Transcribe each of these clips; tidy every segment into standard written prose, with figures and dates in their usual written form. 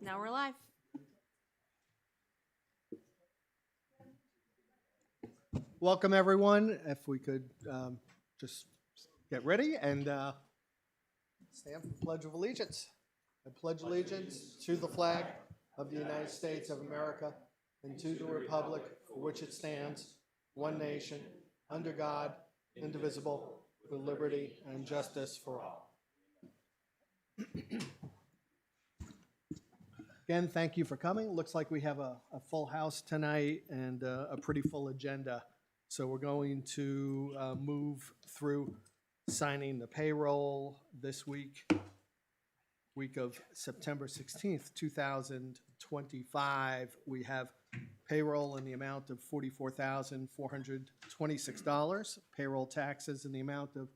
Now we're live. Welcome, everyone. If we could just get ready and stand for the Pledge of Allegiance. I pledge allegiance to the flag of the United States of America and to the republic for which it stands, one nation, under God, indivisible, with liberty and justice for all. Again, thank you for coming. Looks like we have a full house tonight and a pretty full agenda. So we're going to move through signing the payroll this week of September 16th, 2025. We have payroll in the amount of $44,426, payroll taxes in the amount of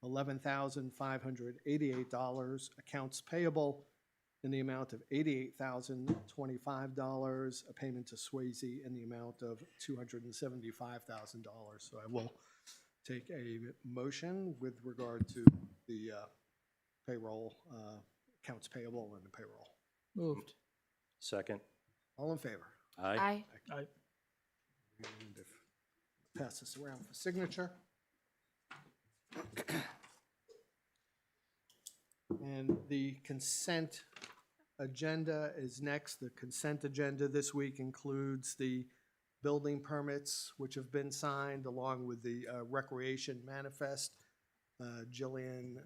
$11,588, accounts payable in the amount of $88,025, a payment to Swayze in the amount of $275,000. So I will take a motion with regard to the payroll, accounts payable and the payroll. Moved. Second. All in favor? Aye. Aye. And if pass this around for signature. And the consent agenda is next. The consent agenda this week includes the building permits, which have been signed, along with the recreation manifest. Jillian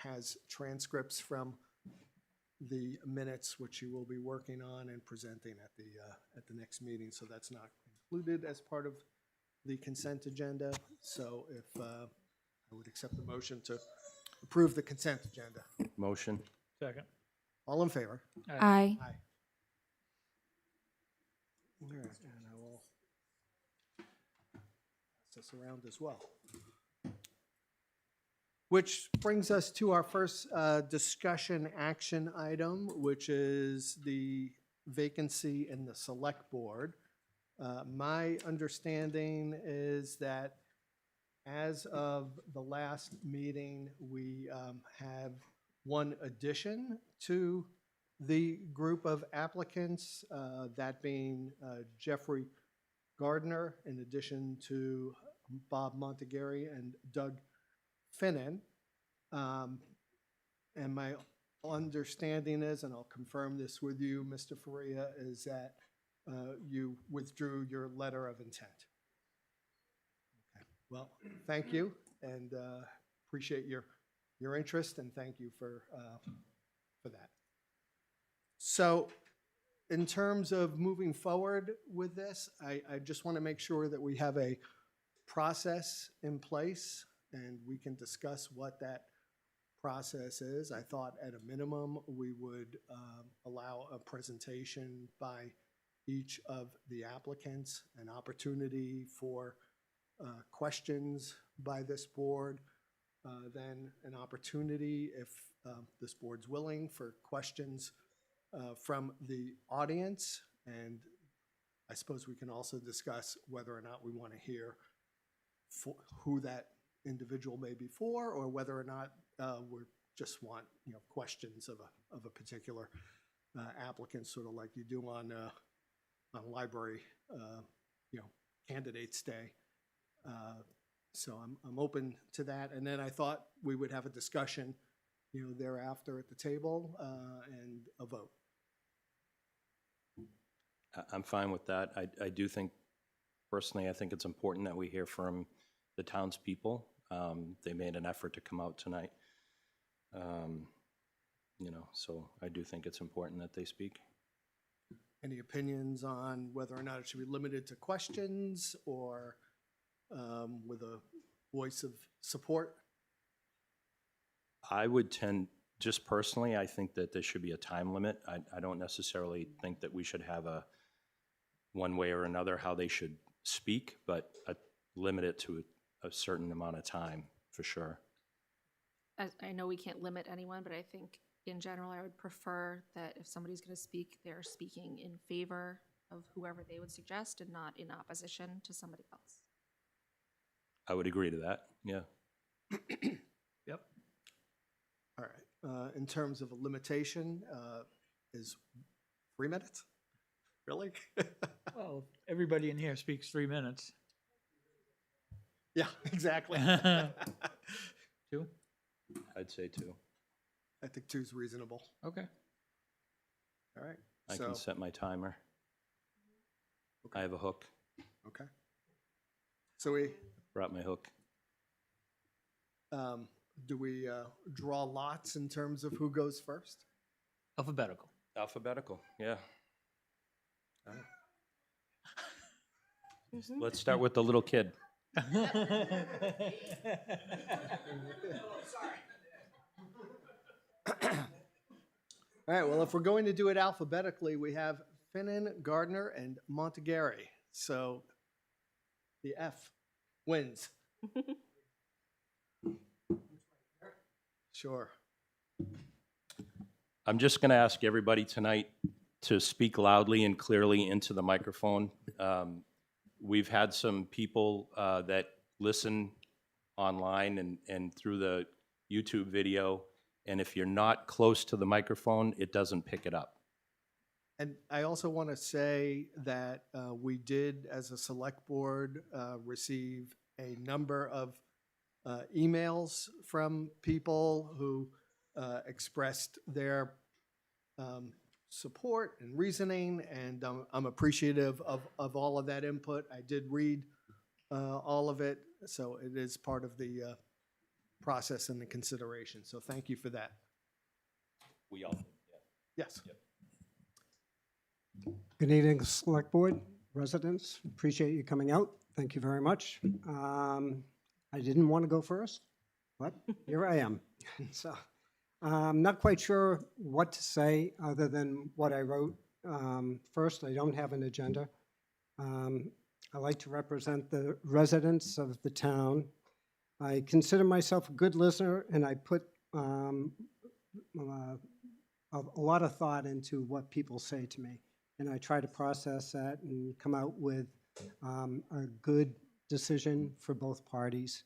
has transcripts from the minutes, which she will be working on and presenting at the next meeting. So that's not included as part of the consent agenda. So if I would accept the motion to approve the consent agenda. Motion. Second. All in favor? Aye. Aye. All right, and I will pass this around as well. Which brings us to our first discussion action item, which is the vacancy in the select board. My understanding is that as of the last meeting, we have one addition to the group of applicants, that being Jeffrey Gardner, in addition to Bob Montegary and Doug Finnan. And my understanding is, and I'll confirm this with you, Mr. Faria, is that you withdrew your letter of intent. Okay. Well, thank you, and appreciate your interest, and thank you for that. So in terms of moving forward with this, I just want to make sure that we have a process in place and we can discuss what that process is. I thought at a minimum we would allow a presentation by each of the applicants, an opportunity for questions by this board, then an opportunity, if this board's willing, for questions from the audience. And I suppose we can also discuss whether or not we want to hear who that individual may be for, or whether or not we just want questions of a particular applicant, sort of like you do on library candidates day. So I'm open to that, and then I thought we would have a discussion, thereafter at the table, and a vote. I'm fine with that. I do think, personally, I think it's important that we hear from the townspeople. They made an effort to come out tonight, so I do think it's important that they speak. Any opinions on whether or not it should be limited to questions or with a voice of support? I would tend, just personally, I think that there should be a time limit. I don't necessarily think that we should have a one way or another how they should speak, but limit it to a certain amount of time, for sure. I know we can't limit anyone, but I think in general, I would prefer that if somebody's going to speak, they're speaking in favor of whoever they would suggest and not in opposition to somebody else. I would agree to that, yeah. Yep. All right. In terms of a limitation, is 3 minutes? Really? Well, everybody in here speaks 3 minutes. Yeah, exactly. 2? I'd say 2. I think 2 is reasonable. Okay. All right. I So, can set my timer. Okay. I have a hook. okay. So we, Brought my hook. do we draw lots in terms of who goes first? Alphabetical. Alphabetical, yeah. All right. Let's start with the little kid. All right, well, if we're going to do it alphabetically, we have Finnan, Gardner, and Montegary. So the F wins. Sure. I'm just going to ask everybody tonight to speak loudly and clearly into the microphone. We've had some people that listen online and through the YouTube video, and if you're not close to the microphone, it doesn't pick it up. And I also want to say that we did, as a select board, receive a number of emails from people who expressed their support and reasoning, and I'm appreciative of all of that input. I did read all of it, so it is part of the process and the consideration. So thank you for that. We all, Yes. Good evening, Select Board, residents. Appreciate you coming out. Thank you very much. I didn't want to go first, but here I am. So I'm not quite sure what to say other than what I wrote. First, I don't have an agenda. I like to represent the residents of the town. I consider myself a good listener, and I put a lot of thought into what people say to me. And I try to process that and come out with a good decision for both parties.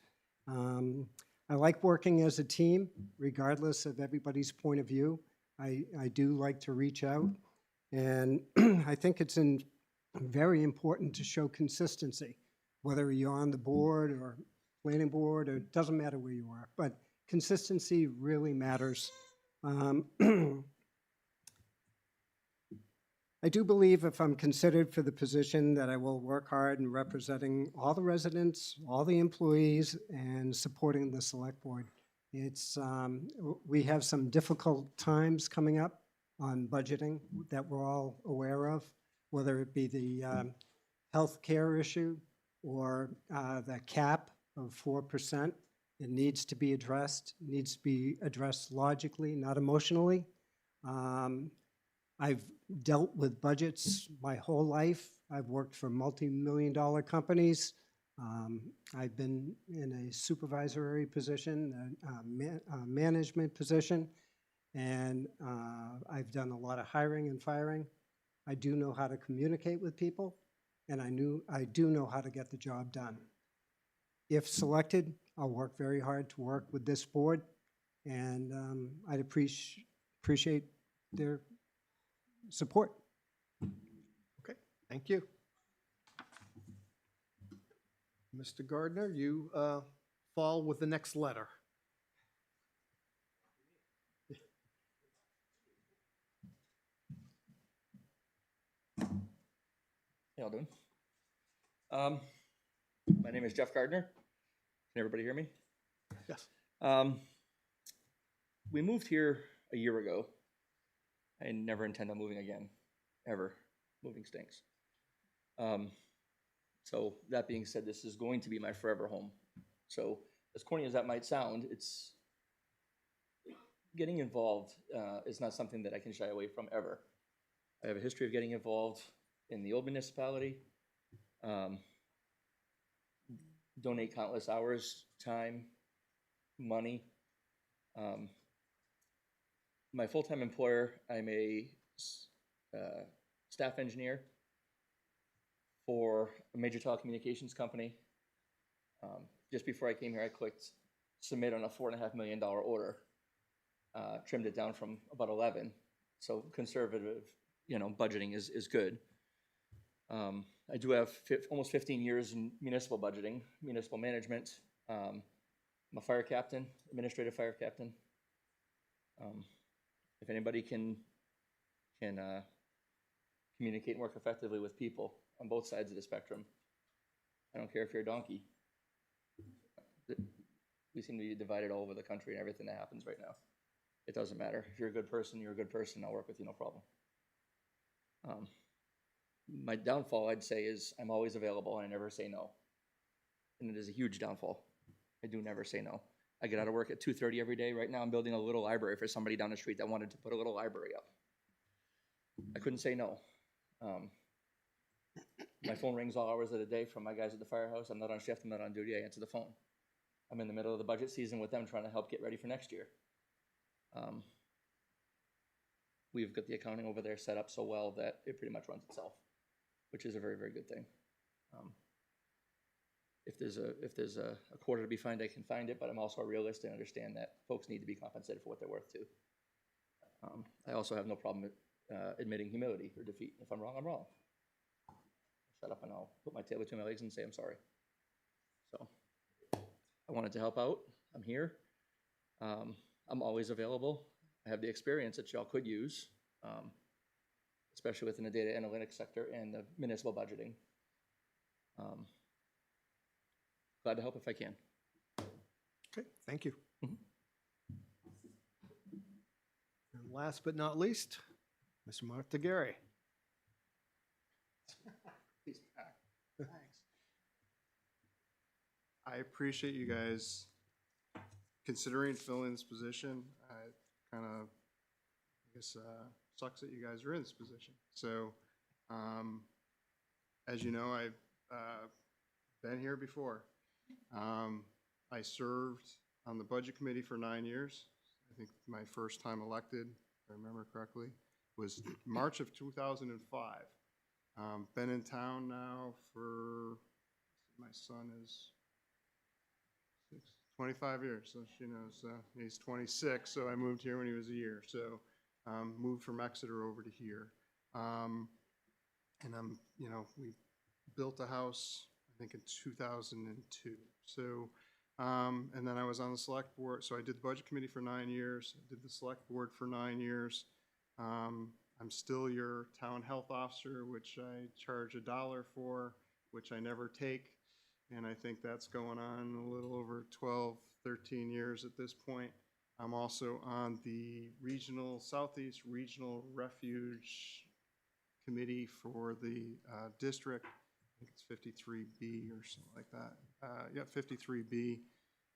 I like working as a team, regardless of everybody's point of view. I do like to reach out, and I think it's very important to show consistency, whether you're on the board or planning board, or it doesn't matter where you are, but consistency really matters. I do believe if I'm considered for the position that I will work hard in representing all the residents, all the employees, and supporting the select board. We have some difficult times coming up on budgeting that we're all aware of, whether it be the health care issue or the cap of 4%. It needs to be addressed, logically, not emotionally. I've dealt with budgets my whole life. I've worked for multi-million-dollar companies. I've been in a supervisory position, a management position, and I've done a lot of hiring and firing. I do know how to communicate with people, and I do know how to get the job done. If selected, I'll work very hard to work with this board, and I'd appreciate their support. Okay, thank you. Mr. Gardner, you fall with the next letter. How y'all doing? My name is Jeff Gardner. Can everybody hear me? Yes. We moved here a year ago. I never intend on moving again, ever. Moving stinks. So that being said, this is going to be my forever home. So as corny as that might sound, it's getting involved is not something that I can shy away from ever. I have a history of getting involved in the old municipality, donate countless hours, time, money. My full-time employer, I'm a staff engineer for a major telecommunications company. Just before I came here, I clicked submit on a $4.5 million order, trimmed it down from about 11. So conservative budgeting is good. I do have almost 15 years in municipal budgeting, municipal management. I'm a fire captain, administrative fire captain. If anybody can communicate and work effectively with people on both sides of the spectrum, I don't care if you're a donkey. We seem to be divided all over the country and everything that happens right now. It doesn't matter. If you're a good person, you're a good person. I'll work with you, no problem. My downfall, I'd say, is I'm always available and I never say no. And it is a huge downfall. I do never say no. I get out of work at 2:30 every day. Right now I'm building a little library for somebody down the street that wanted to put a little library up. I couldn't say no. My phone rings all hours of the day from my guys at the firehouse. I'm not on shift, I'm not on duty, I answer the phone. I'm in the middle of the budget season with them trying to help get ready for next year. We've got the accounting over there set up so well that it pretty much runs itself, which is a very, very good thing. If there's a quarter to be found, I can find it, but I'm also a realist and understand that folks need to be compensated for what they're worth too. I also have no problem admitting humility or defeat. If I'm wrong, I'm wrong. Shut up and I'll put my tail between my legs and say I'm sorry. So I wanted to help out. I'm here. I'm always available. I have the experience that y'all could use, especially within the data analytics sector and the municipal budgeting. Glad to help if I can. Okay, thank you. Mhm. And last but not least, Mr. Martha Gary. I appreciate you guys considering filling this position. It kind of, I guess, sucks that you guys are in this position. So, as you know, I've been here before. I served on the budget committee for 9 years. I think my first time elected, if I remember correctly, was March of 2005. Been in town now for, my son is 25 years, so she knows. He's 26, so I moved here when he was a year. So moved from Exeter over to here. And we built a house, I think in 2002. So, and then I was on the select board. So I did the budget committee for 9 years. I did the select board for 9 years. I'm still your town health officer, which I charge $1 for, which I never take. And I think that's going on a little over 12, 13 years at this point. I'm also on the Southeast Regional Refuge Committee for the district. I think it's 53B or something like that. Yeah, 53B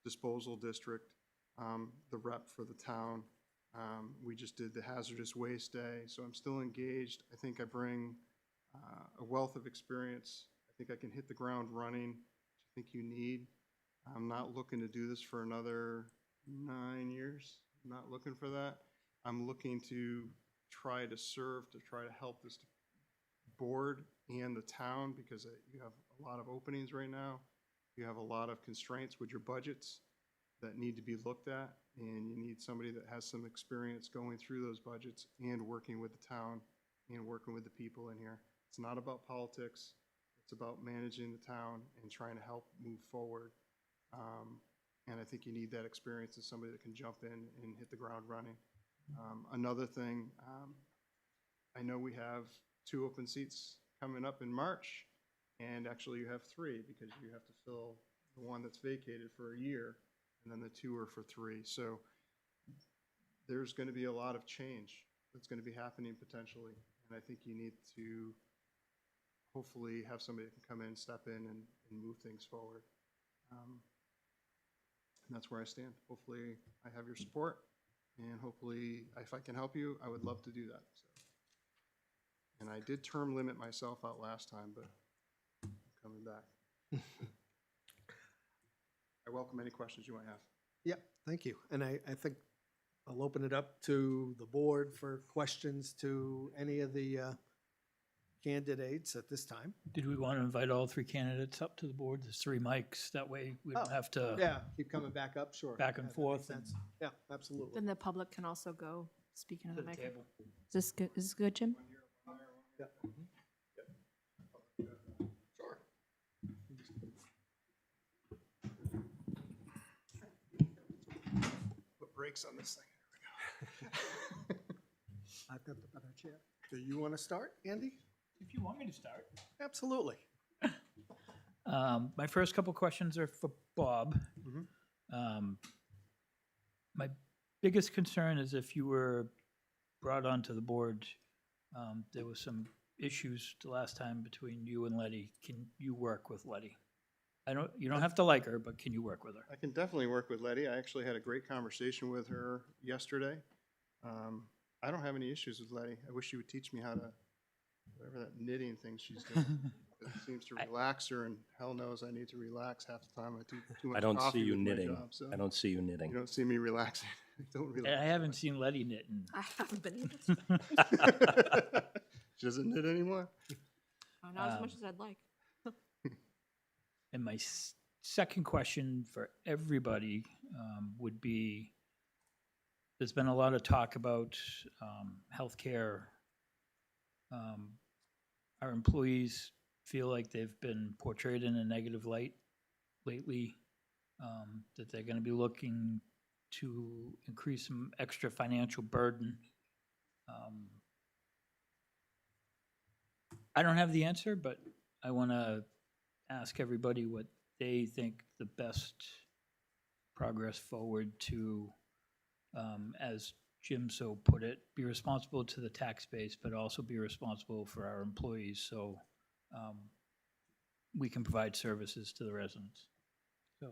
disposal district, the rep for the town. We just did the hazardous waste day, so I'm still engaged. I think I bring a wealth of experience. I think I can hit the ground running, which I think you need. I'm not looking to do this for another 9 years. I'm not looking for that. I'm looking to try to serve, to try to help this board and the town, because you have a lot of openings right now. You have a lot of constraints with your budgets that need to be looked at, and you need somebody that has some experience going through those budgets and working with the town and working with the people in here. It's not about politics. It's about managing the town and trying to help move forward. And I think you need that experience as somebody that can jump in and hit the ground running. Another thing, I know we have 2 open seats coming up in March, and actually you have 3 because you have to fill the one that's vacated for a year, and then the 2 are for 3. So there's going to be a lot of change that's going to be happening potentially, and I think you need to hopefully have somebody that can come in, step in, and move things forward. And that's where I stand. Hopefully I have your support, and hopefully if I can help you, I would love to do that. So. And I did term limit myself out last time, but I'm coming back. I welcome any questions you might have. Yeah, thank you. And I think I'll open it up to the board for questions to any of the candidates at this time. Did we want to invite all 3 candidates up to the board? There's 3 mics. That way we don't Oh, have to. Yeah, keep coming back up, sure. Back and Yeah, that forth makes sense. Yeah, absolutely. Then the public can also go speak into the To the microphone. table. Is this good, Jim? Sure. Put brakes on this thing. I've got the better chair. Do you want to start, Andy? If you want me to start. Absolutely. My first couple questions are for Bob. My biggest concern is if you were brought onto the board, there was some issues the last time between you and Letty. Can you work with Letty? You don't have to like her, but can you work with her? I can definitely work with Letty. I actually had a great conversation with her yesterday. I don't have any issues with Letty. I wish she would teach me how to, whatever that knitting thing she's doing. It seems to relax her, and hell knows I need to relax half the time. I do too much I don't see coffee you with my knitting. job, so I don't see you you knitting. don't see me relaxing. I don't relax. I haven't seen Letty knit in. I haven't been able to, She doesn't knit anymore? not as much as I'd like. And my second question for everybody would be, there's been a lot of talk about healthcare. Our employees feel like they've been portrayed in a negative light lately, that they're going to be looking to increase some extra financial burden. I don't have the answer, but I want to ask everybody what they think the best progress forward to, as Jim so put it, be responsible to the tax base, but also be responsible for our employees, so we can provide services to the residents. So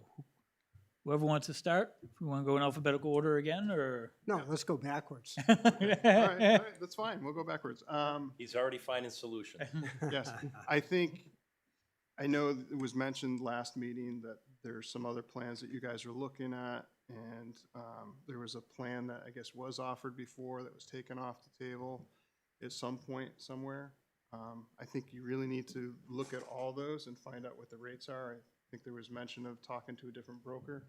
whoever wants to start, if we want to go in alphabetical order again, or? No, let's go backwards. All right, that's fine. We'll go backwards. He's already finding solutions. Yes, I know it was mentioned last meeting that there's some other plans that you guys are looking at, and there was a plan that I guess was offered before that was taken off the table at some point somewhere. I think you really need to look at all those and find out what the rates are. I think there was mention of talking to a different broker.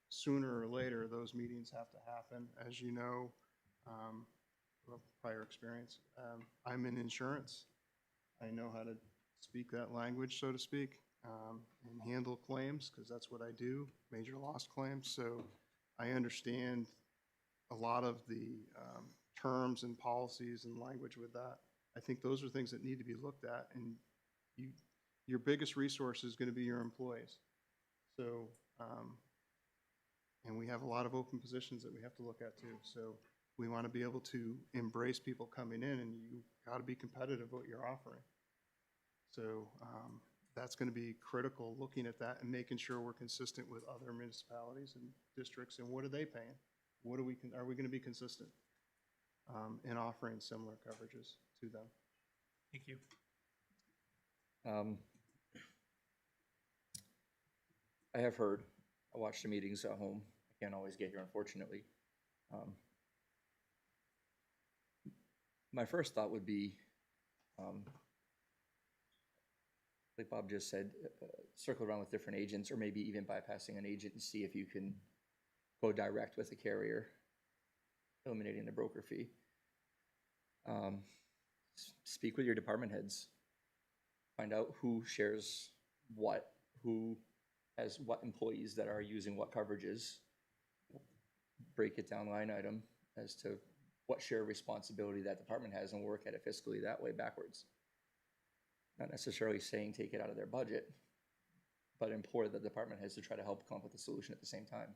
Sooner or later, those meetings have to happen. As you know, well, prior experience, I'm in insurance. I know how to speak that language, so to speak, and handle claims, because that's what I do, major loss claims. So I understand a lot of the terms and policies and language with that. I think those are things that need to be looked at, and your biggest resource is going to be your employees. So, and we have a lot of open positions that we have to look at too. So we want to be able to embrace people coming in, and you got to be competitive what you're offering. So that's going to be critical, looking at that and making sure we're consistent with other municipalities and districts, and what are they paying? What are we going to be consistent in offering similar coverages to them? Thank you. I have heard, I watch the meetings at home. I can't always get here, unfortunately. My first thought would be, like Bob just said, circle around with different agents, or maybe even bypassing an agent and see if you can go direct with a carrier, eliminating the broker fee. Speak with your department heads. Find out who shares what, who has what employees that are using what coverages. Break it down line item as to what share of responsibility that department has, and work at it fiscally that way backwards. Not necessarily saying take it out of their budget, but implore the department heads to try to help come up with a solution at the same time.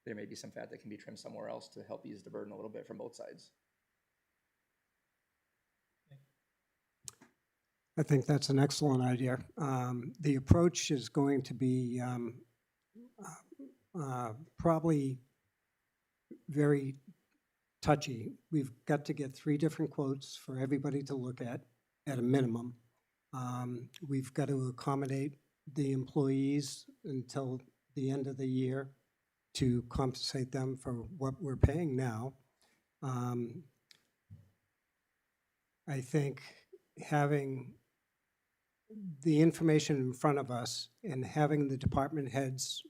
There may be some fat that can be trimmed somewhere else to help ease the burden a little bit from both sides. I think that's an excellent idea. The approach is going to be probably very touchy. We've got to get 3 different quotes for everybody to look at a minimum. We've got to accommodate the employees until the end of the year to compensate them for what we're paying now. I think having the information in front of us and having the department heads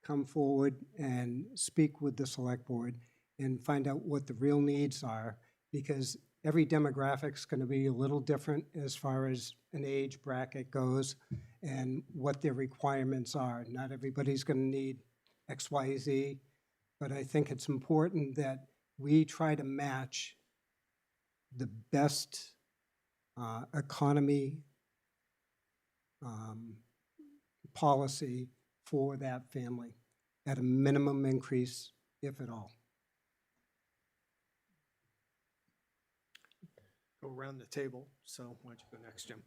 come forward and speak with the select board and find out what the real needs are, because every demographic's going to be a little different as far as an age bracket goes and what their requirements are. Not everybody's going to need X, Y, Z, but I think it's important that we try to match the best economy policy for that family at a minimum increase, if at all. Go around the table, so why don't you go next, Jim?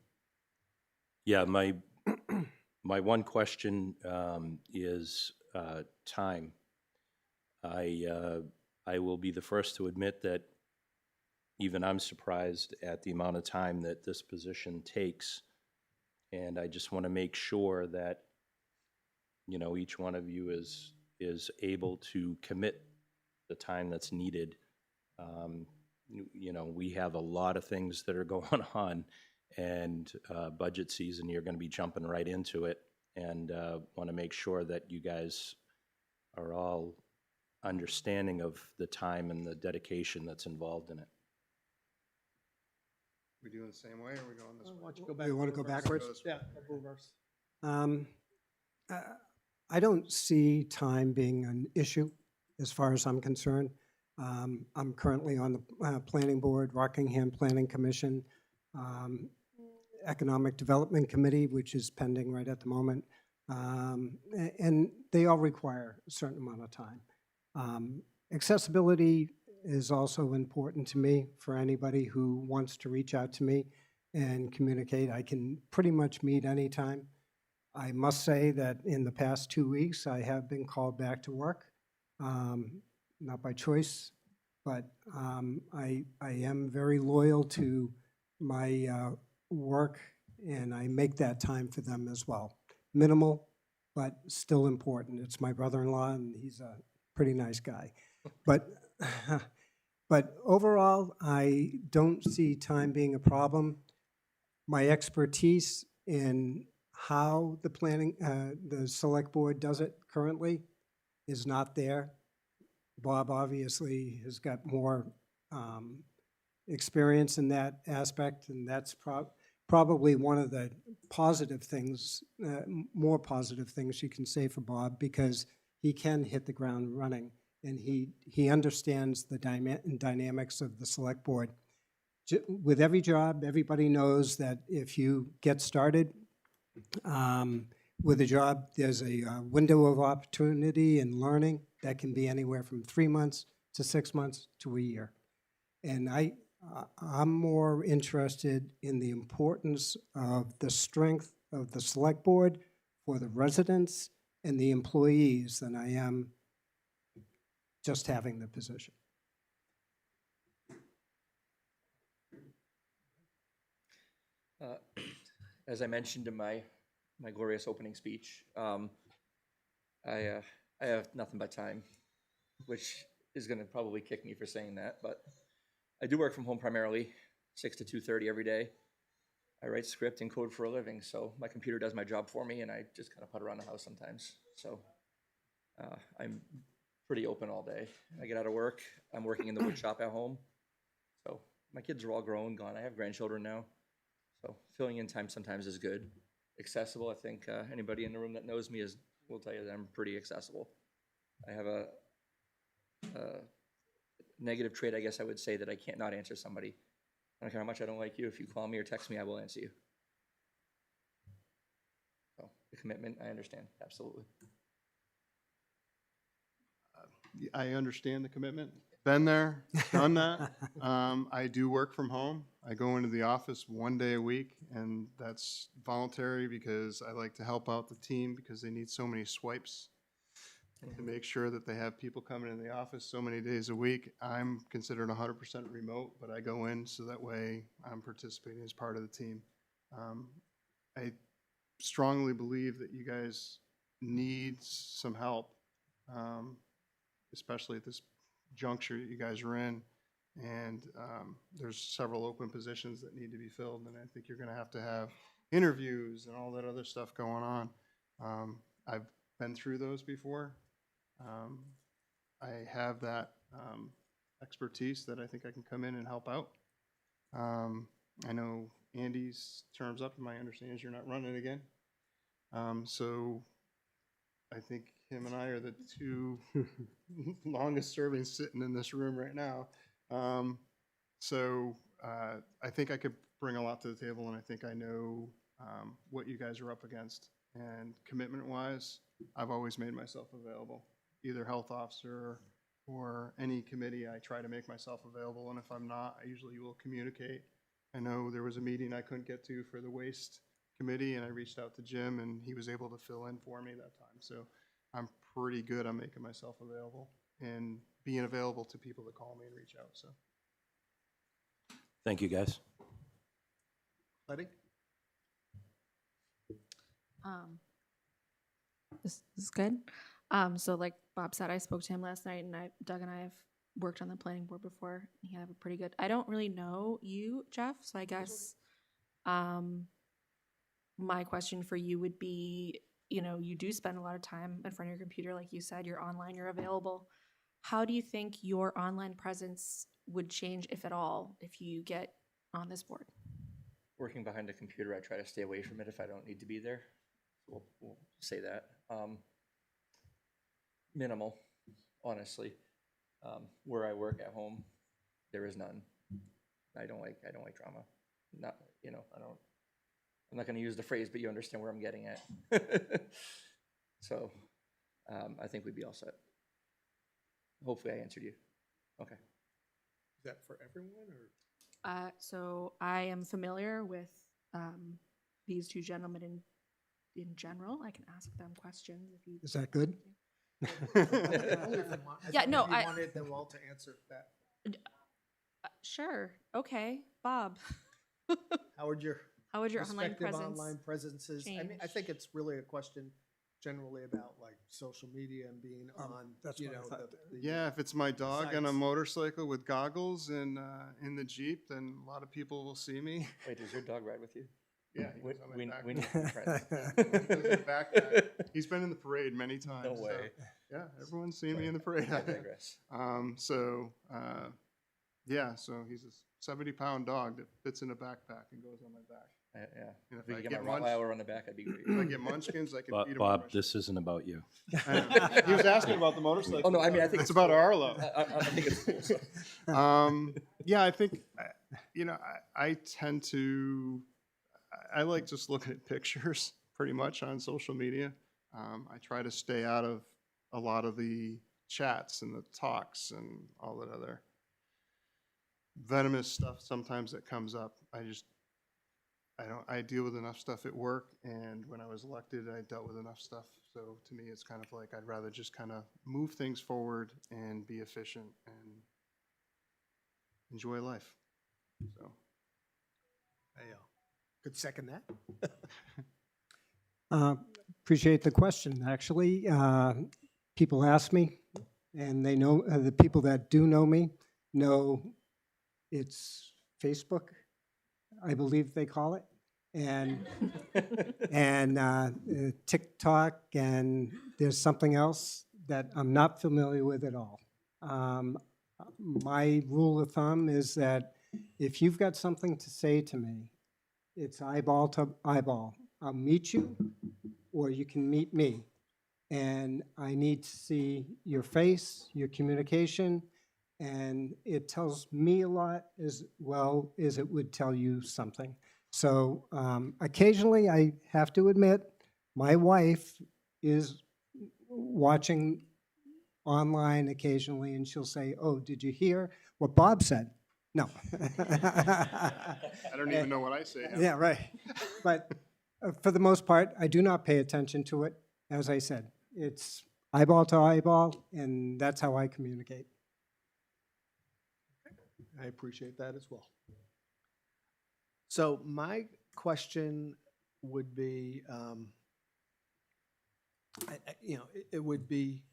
Yeah, my one question is time. I will be the first to admit that even I'm surprised at the amount of time that this position takes. And I just want to make sure that, you know, each one of you is able to commit the time that's needed. You know, we have a lot of things that are going on, and budget season, you're going to be jumping right into it, and want to make sure that you guys are all understanding of the time and the dedication that's involved in it. We doing the same way, or are we going this way? Why don't you go back? You want to go reverse? backwards? Yeah, reverse. I don't see time being an issue as far as I'm concerned. I'm currently on the Planning Board, Rockingham Planning Commission, Economic Development Committee, which is pending right at the moment. And they all require a certain amount of time. Accessibility is also important to me for anybody who wants to reach out to me and communicate. I can pretty much meet anytime. I must say that in the past 2 weeks, I have been called back to work, not by choice, but I am very loyal to my work, and I make that time for them as well. Minimal, but still important. It's my brother-in-law, and he's a pretty nice guy. But overall, I don't see time being a problem. My expertise in how the select board does it currently is not there. Bob obviously has got more experience in that aspect, and that's probably one of the positive things, more positive things you can say for Bob, because he can hit the ground running, and he understands the dynamics of the select board. With every job, everybody knows that if you get started with a job, there's a window of opportunity and learning that can be anywhere from 3 months to 6 months to a year. And I'm more interested in the importance of the strength of the select board for the residents and the employees than I am just having the position. As I mentioned in my glorious opening speech, I have nothing but time, which is going to probably kick me for saying that, but I do work from home primarily, 6 to 2:30 every day. I write script and code for a living, so my computer does my job for me, and I just kind of putt around the house sometimes. So I'm pretty open all day. I get out of work, I'm working in the wood shop at home, so my kids are all grown, gone. I have grandchildren now, so filling in time sometimes is good. Accessible, I think anybody in the room that knows me will tell you that I'm pretty accessible. I have a negative trait, I guess I would say, that I can't not answer somebody. I don't care how much I don't like you. If you call me or text me, I will answer you. So the commitment, I understand, absolutely. I understand the commitment. Been there, done that. I do work from home. I go into the office 1 day a week, and that's voluntary because I like to help out the team because they need so many swipes to make sure that they have people coming in the office so many days a week. I'm considered 100% remote, but I go in so that way I'm participating as part of the team. I strongly believe that you guys need some help, especially at this juncture that you guys are in. And there's several open positions that need to be filled, and I think you're going to have interviews and all that other stuff going on. I've been through those before. I have that expertise that I think I can come in and help out. I know Andy's term's up, and my understanding is you're not running again. So I think him and I are the two longest serving sitting in this room right now. So I think I could bring a lot to the table, and I think I know what you guys are up against. And commitment-wise, I've always made myself available, either health officer or any committee. I try to make myself available, and if I'm not, I usually will communicate. I know there was a meeting I couldn't get to for the waste committee, and I reached out to Jim, and he was able to fill in for me that time. So I'm pretty good on making myself available and being available to people that call me and reach out. So Thank you, guys. Letty? This is good. So like Bob said, I spoke to him last night, and Doug and I have worked on the planning board before. He have a pretty good. I don't really know you, Jeff, so I guess my question for you would be, you do spend a lot of time in front of your computer, like you said, you're online, you're available. How do you think your online presence would change, if at all, if you get on this board? Working behind a computer, I try to stay away from it if I don't need to be there. We'll say that. Minimal, honestly. Where I work at home, there is none. I don't like drama. I'm not going to use the phrase, but you understand where I'm getting at. So I think we'd be all set. Hopefully I answered you. Okay. Is that for everyone, or? So I am familiar with these two gentlemen in general. I can ask them questions if you. Is that good? Yeah, no, I wanted them all to answer that. Sure. Okay, Bob. How would your online respective presence? online presences? I mean, I change? think it's really a question generally about like social media and being on. that's what I thought. yeah, if it's my dog on a Sites. motorcycle with goggles and in the Jeep, then a lot of people will see me. Wait, does your dog ride with you? Yeah, he goes on my back. We need to be friends. He goes in the backpack. He's been in the parade many times. No so, way. yeah, everyone's seen me in the parade. I digress. Yeah, so he's a 70-pound dog that fits in a backpack and goes on my back. Yeah. And If we could get my Rottweiler on the back, I'd be great. If I get munchkins, I can feed him. Bob, this isn't about you. He was asking about the motorcycle. Oh, no, I mean, I think it's about Arlo. I think it's cool. So. Yeah, I think, I tend to, I like just looking at pictures pretty much on social media. I try to stay out of a lot of the chats and the talks and all that other venomous stuff sometimes that comes up. I deal with enough stuff at work, and when I was elected, I dealt with enough stuff. So to me, it's kind of like I'd rather just kind of move things forward and be efficient and enjoy life. So I could second that. Appreciate the question, actually. People ask me, and they know, the people that do know me know it's Facebook, I believe they call it, and TikTok, and there's something else that I'm not familiar with at all. My rule of thumb is that if you've got something to say to me, it's eyeball to eyeball. I'll meet you, or you can meet me. And I need to see your face, your communication, and it tells me a lot as well as it would tell you something. So occasionally, I have to admit, my wife is watching online occasionally, and she'll say, "Oh, did you hear what Bob said?" No. I don't even know what I say. Yeah, right. But for the most part, I do not pay attention to it. As I said, it's eyeball to eyeball, and that's how I communicate. I appreciate that as well. So my question would be, it would be,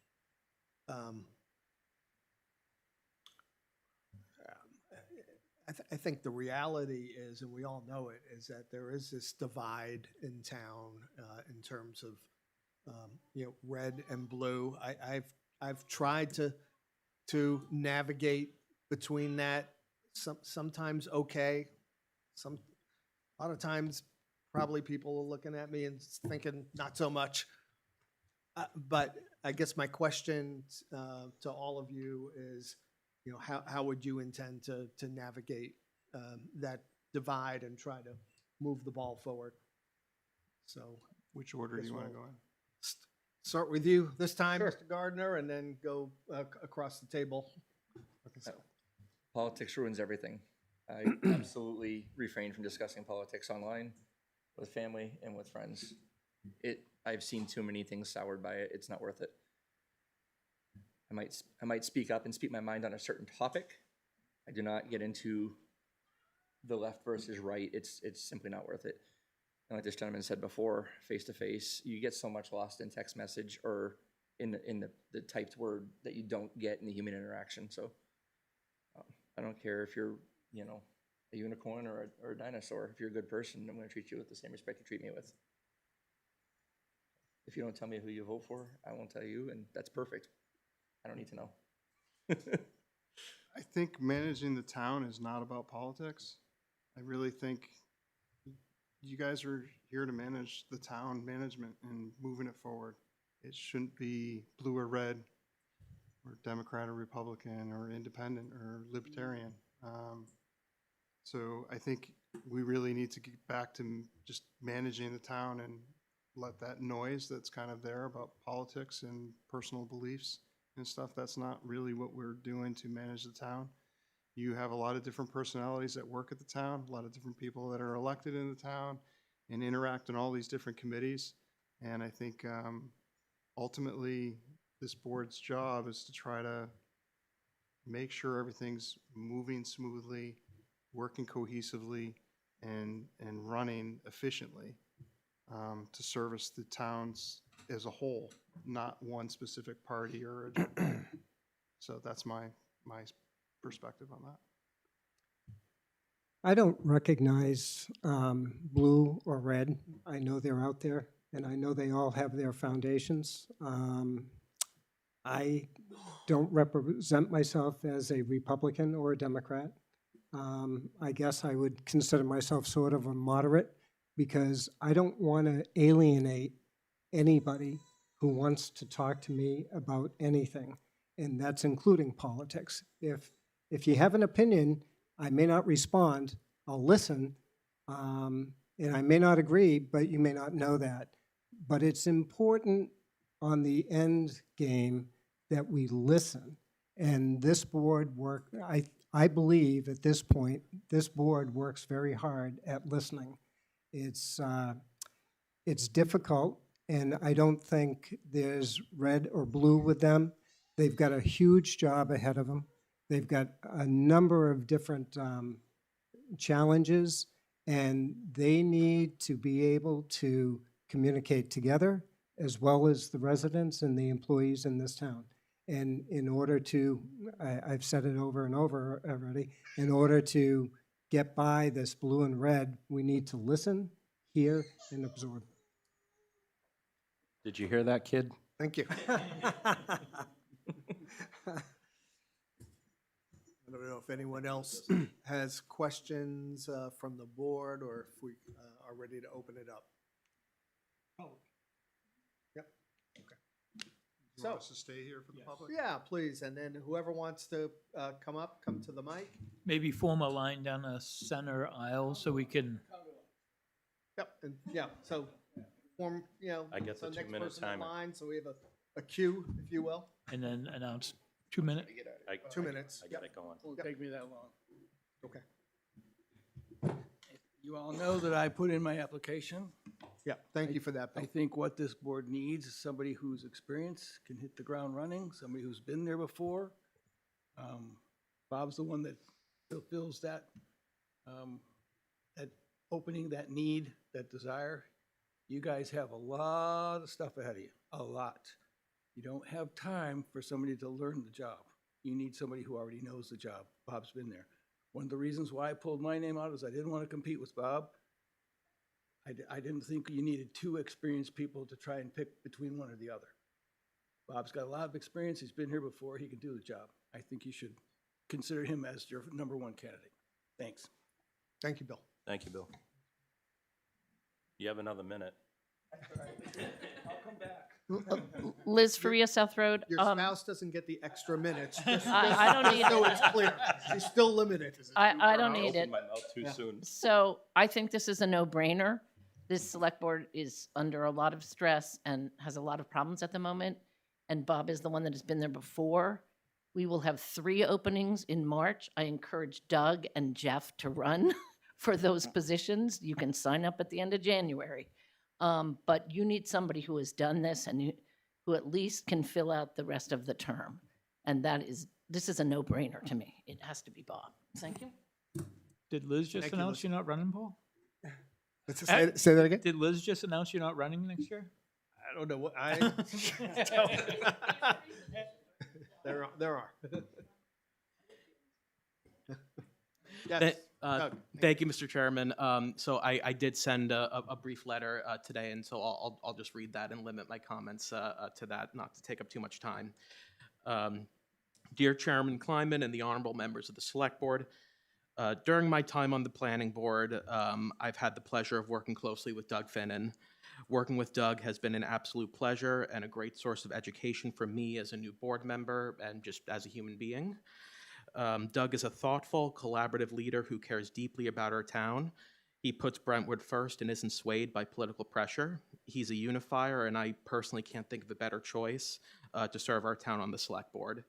I think the reality is, and we all know it, is that there is this divide in town in terms of, red and blue. I've tried to navigate between that sometimes okay. A lot of times, probably people are looking at me and thinking, not so much. But I guess my question to all of you is, how would you intend to navigate that divide and try to move the ball forward? So Which order do Guess you want to we'll- go in? start with you this time, Sure. Mr. Gardner, and then go across the table. Politics ruins everything. I absolutely refrain from discussing politics online with family and with friends. I've seen too many things soured by it. It's not worth it. I might speak up and speak my mind on a certain topic. I do not get into the left versus right. It's simply not worth it. And like this gentleman said before, face to face, you get so much lost in text message or in the typed word that you don't get in the human interaction. So I don't care if you're, a unicorn or a dinosaur. If you're a good person, I'm going to treat you with the same respect you treat me with. If you don't tell me who you vote for, I won't tell you, and that's perfect. I don't need to know. I think managing the town is not about politics. I really think you guys are here to manage the town management and moving it forward. It shouldn't be blue or red, or Democrat or Republican, or independent or libertarian. So I think we really need to get back to just managing the town and let that noise that's kind of there about politics and personal beliefs and stuff, that's not really what we're doing to manage the town. You have a lot of different personalities that work at the town, a lot of different people that are elected in the town and interact in all these different committees. And I think ultimately this board's job is to try to make sure everything's moving smoothly, working cohesively, and running efficiently to service the towns as a whole, not one specific party or agenda. So that's my perspective on that. I don't recognize blue or red. I know they're out there, and I know they all have their foundations. I don't represent myself as a Republican or a Democrat. I guess I would consider myself sort of a moderate because I don't want to alienate anybody who wants to talk to me about anything, and that's including politics. If you have an opinion, I may not respond, I'll listen, and I may not agree, but you may not know that. But it's important on the end game that we listen. And this board I believe at this point, this board works very hard at listening. It's difficult, and I don't think there's red or blue with them. They've got a huge job ahead of them. They've got a number of different challenges, and they need to be able to communicate together as well as the residents and the employees in this town. And in order to, I've said it over and over already, in order to get by this blue and red, we need to listen, hear, and absorb. Did you hear that, kid? Thank you. I don't know if anyone else has questions from the board or if we are ready to open it up. Yep. Okay. You want us to stay here for the public? Yeah, please. And then whoever wants to come to the mic. Maybe form a line down the center aisle so we can, Yep. And yeah, so form, I get the so next 2-minute person in timer. line, so we have a queue, if you will. and then announce 2 minutes. 2 minutes. I got it going. Won't take me that long. Okay. You all know that I put in my application. Yeah, thank you for that, I Bill. think what this board needs is somebody who's experienced, can hit the ground running, somebody who's been there before. Bob's the one that fulfills that, that opening, that need, that desire. You guys have a lot of stuff ahead of you, a lot. You don't have time for somebody to learn the job. You need somebody who already knows the job. Bob's been there. One of the reasons why I pulled my name out is I didn't want to compete with Bob. I didn't think you needed two experienced people to try and pick between one or the other. Bob's got a lot of experience. He's been here before. He can do the job. I think you should consider him as your number one candidate. Thanks. Thank you, Bill. Thank you, Bill. You have another minute. Liz Faria, South Road. Your spouse doesn't get the extra minutes. I don't need So it. it's clear. She's still limited. I don't need it. Opened my mouth too soon. So I think this is a no-brainer. This select board is under a lot of stress and has a lot of problems at the moment. And Bob is the one that has been there before. We will have 3 openings in March. I encourage Doug and Jeff to run for those positions. You can sign up at the end of January. But you need somebody who has done this and who at least can fill out the rest of the term. And this is a no-brainer to me. It has to be Bob. Thank you. Did Liz just Thank you, announce Liz. you're not running, Paul? Say that again? Did Liz just announce you're not running next year? I don't know what, there are. Yes, Doug. Thank you, Mr. Chairman. So I did send a brief letter today, and so I'll just read that and limit my comments to that, not to take up too much time. Dear Chairman Kleiman and the honorable members of the Select Board, during my time on the Planning Board, I've had the pleasure of working closely with Doug Finnan. Working with Doug has been an absolute pleasure and a great source of education for me as a new board member and just as a human being. Doug is a thoughtful, collaborative leader who cares deeply about our town. He puts Brentwood first and isn't swayed by political pressure. He's a unifier, and I personally can't think of a better choice to serve our town on the Select Board.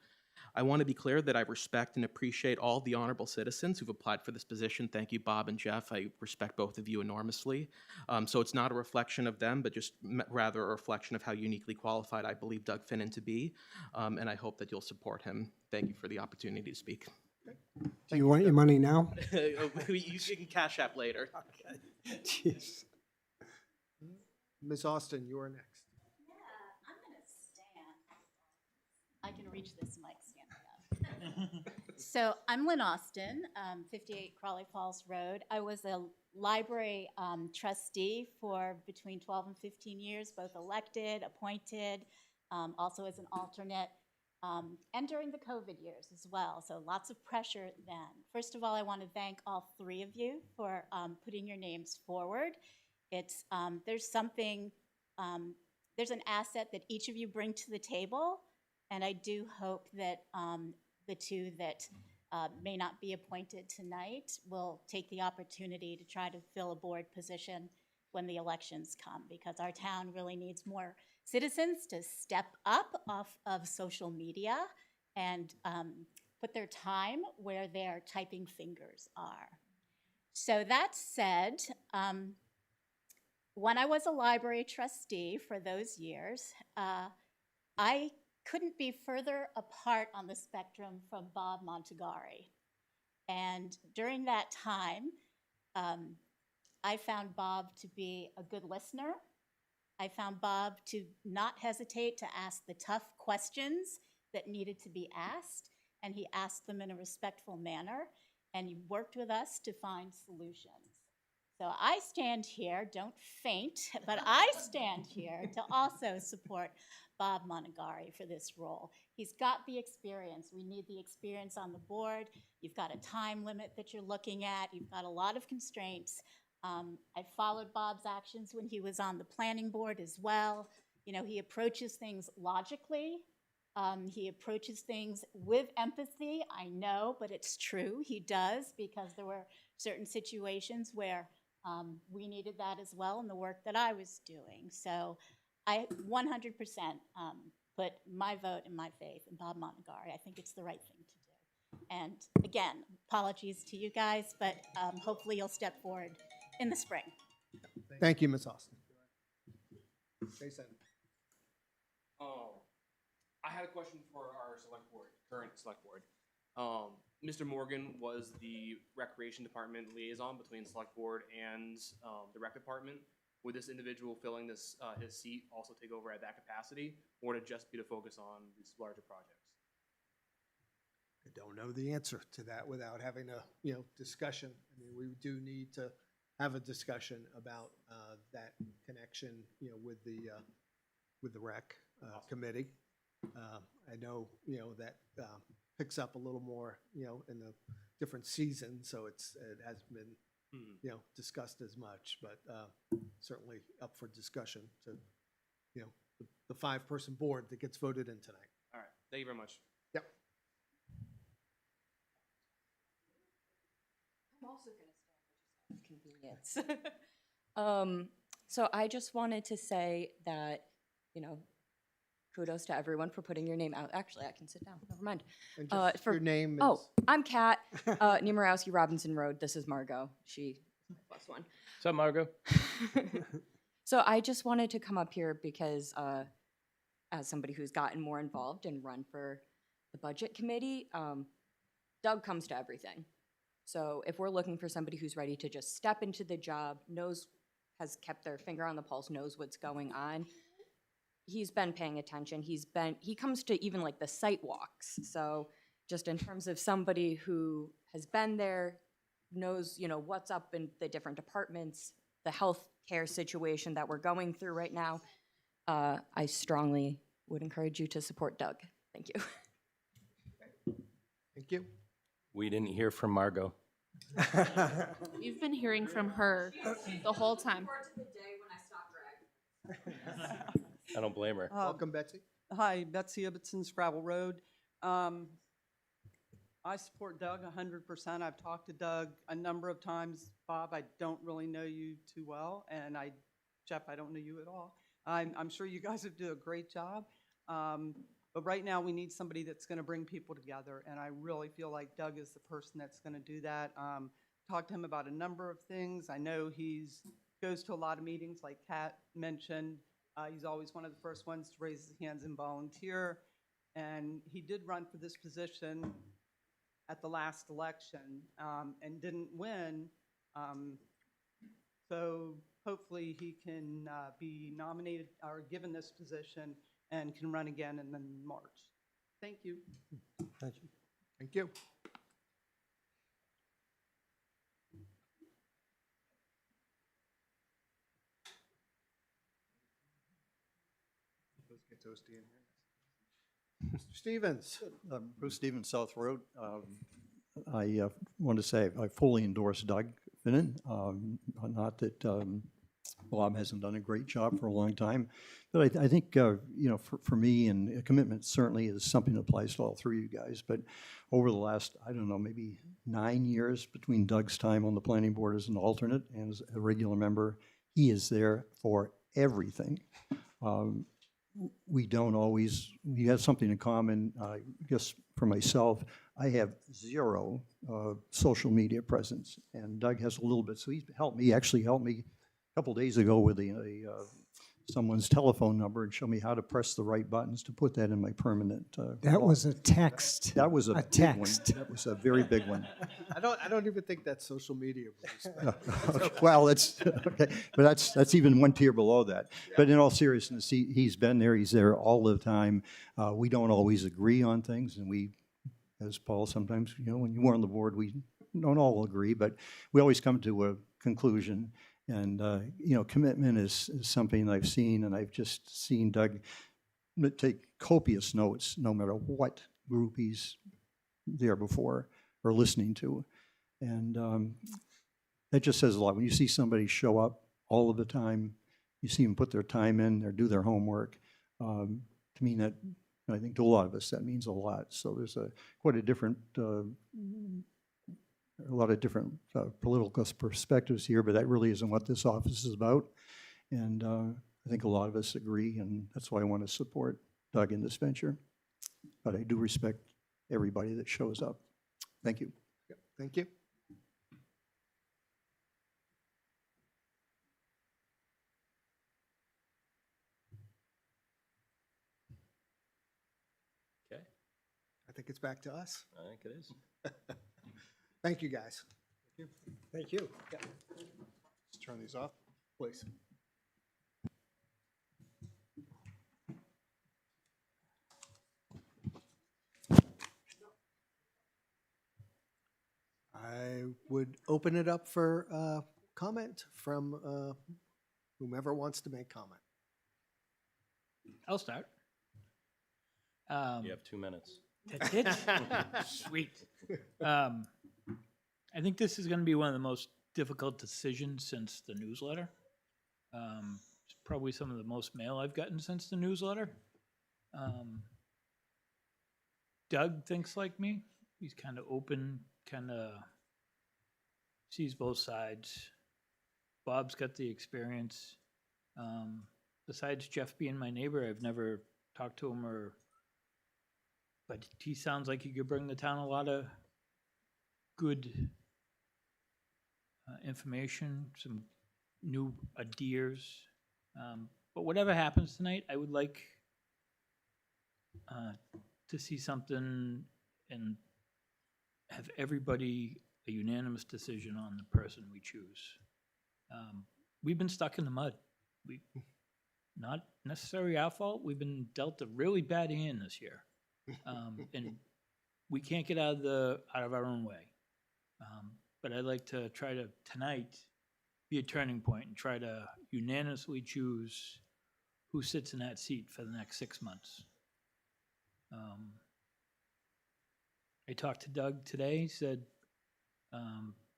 I want to be clear that I respect and appreciate all the honorable citizens who've applied for this position. Thank you, Bob and Jeff. I respect both of you enormously. So it's not a reflection of them, but just rather a reflection of how uniquely qualified I believe Doug Finnan to be, and I hope that you'll support him. Thank you for the opportunity to speak. Do you want your money now? You can cash app later. Jeez. Ms. Austin, you are next. Yeah, I'm gonna stand. I can reach this mic standing up. So I'm Lynn Austin, 58 Crawley Falls Road. I was a library trustee for between 12 and 15 years, both elected, appointed, also as an alternate, and during the COVID years as well. So lots of pressure then. First of all, I want to thank all 3 of you for putting your names forward. It's there's something, there's an asset that each of you bring to the table, and I do hope that the 2 that may not be appointed tonight will take the opportunity to try to fill a board position when the elections come, because our town really needs more citizens to step up off of social media and put their time where their typing fingers are. So that said, when I was a library trustee for those years, I couldn't be further apart on the spectrum from Bob Montegari. And during that time, I found Bob to be a good listener. I found Bob to not hesitate to ask the tough questions that needed to be asked, and he asked them in a respectful manner, and he worked with us to find solutions. So I stand here, don't faint, but I stand here to also support Bob Montegari for this role. He's got the experience. We need the experience on the board. You've got a time limit that you're looking at. You've got a lot of constraints. I followed Bob's actions when he was on the planning board as well. You know, he approaches things logically. He approaches things with empathy, I know, but it's true, he does, because there were certain situations where we needed that as well in the work that I was doing. So I 100% put my vote and my faith in Bob Montegari. I think it's the right thing to do. And again, apologies to you guys, but hopefully you'll step forward in the spring. Thank you, Ms. Austin. Jason. I had a question for our select board, current select board. Mr. Morgan was the recreation department liaison between select board and the rec department. Would this individual filling this his seat also take over at that capacity, or would it just be to focus on these larger projects? I don't know the answer to that without having a, discussion. I mean, we do need to have a discussion about that connection, with the rec committee. I know, that picks up a little more, in the different seasons, so it hasn't been, discussed as much, but certainly up for discussion to, the five-person board that gets voted in tonight. All right, thank you very much. Yep. I'm also going to stay for convenience. So I just wanted to say that, kudos to everyone for putting your name out. Actually, I can sit down. Never mind. And just your name is. Oh, I'm Kat, Niemirowski Robinson Road. This is Margot. She plus one. What's up, Margot? So I just wanted to come up here because as somebody who's gotten more involved and run for the budget committee, Doug comes to everything. So if we're looking for somebody who's ready to just step into the job, has kept their finger on the pulse, knows what's going on, he's been paying attention. He comes to even like the site walks. So just in terms of somebody who has been there, knows, what's up in the different departments, the health care situation that we're going through right now, I strongly would encourage you to support Doug. Thank you. Thank you. We didn't hear from Margot. You've been hearing from her the whole time. I don't blame her. Welcome, Betsy. Hi, Betsy Ibbotson, Scrabble Road. I support Doug 100%. I've talked to Doug a number of times. Bob, I don't really know you too well, and Jeff, I don't know you at all. I'm sure you guys would do a great job, but right now we need somebody that's going to bring people together, and I really feel like Doug is the person that's going to do that. Talked to him about a number of things. I know goes to a lot of meetings, like Kat mentioned. He's always one of the first ones to raise his hands and volunteer, and he did run for this position at the last election and didn't win. So hopefully he can be nominated or given this position and can run again in March. Thank you. Thank you. Thank you. Let's get toasty in here. Mr. Stevens. Bruce Stevens, South Road. I want to say I fully endorse Doug Finnan. Not that Bob hasn't done a great job for a long time, but I think, for me, and a commitment certainly is something that applies to all three of you guys. But over the last, I don't know, maybe 9 years between Doug's time on the planning board as an alternate and as a regular member, he is there for everything. We have something in common. I guess for myself, I have zero social media presence, and Doug has a little bit. So he's helped me a couple days ago with someone's telephone number and show me how to press the right buttons to put that in my permanent. That was a text. That was a big text. one. That was a very big one. I don't even think that's social media, Bruce. But Well, it's okay, but that's even one tier below that. But in all seriousness, he's been there. He's there all the time. We don't always agree on things, and we, as Paul, sometimes when you were on the board, we don't all agree, but we always come to a conclusion. And commitment is something I've seen, and I've just seen Doug take copious notes, no matter what group he's there before or listening to. And that just says a lot. When you see somebody show up all of the time, you see them put their time in, or do their homework. To me, that, I think to a lot of us, that means a lot. So there's quite a lot of different political perspectives here, but that really isn't what this office is about. And I think a lot of us agree, and that's why I want to support Doug in this venture. But I do respect everybody that shows up. Thank you. Yep, thank you. Okay, I think it's back to us. I think it is. Thank you, guys. Thank you. Let's turn these off. Please. I would open it up for comment from whomever wants to make comment. I'll start. You have 2 minutes. That's it? Sweet. I think this is gonna be one of the most difficult decisions since the newsletter. It's probably some of the most mail I've gotten since the newsletter. Doug thinks like me. He's kind of open, kind of sees both sides. Bob's got the experience. Besides Jeff being my neighbor, I've never talked to him but he sounds like he could bring the town a lot of good information, some new ideas. But whatever happens tonight, I would like to see something and have everybody a unanimous decision on the person we choose. We've been stuck in the mud. Not necessarily our fault. We've been dealt a really bad hand this year. And we can't get out of our own way. But I'd like to try to, tonight, be a turning point and try to unanimously choose who sits in that seat for the next 6 months. I talked to Doug today, he said,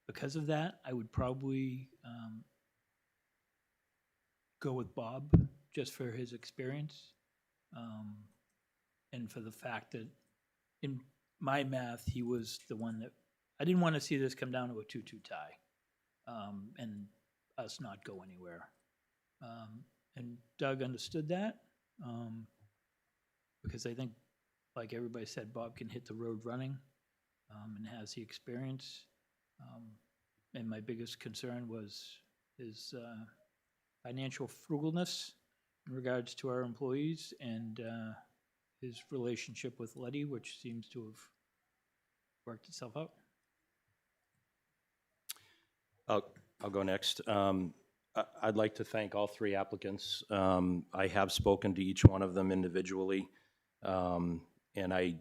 because of that, I would probably go with Bob, just for his experience. And for the fact that in my math, he was the one that, I didn't want to see this come down to a 2-2 tie, and us not go anywhere. And Doug understood that, because I think, like everybody said, Bob can hit the road running, and has the experience. And my biggest concern was his financial frugalness in regards to our employees, and his relationship with Letty, which seems to have worked itself out. I'll go next. I'd like to thank all three applicants. I have spoken to each one of them individually, and I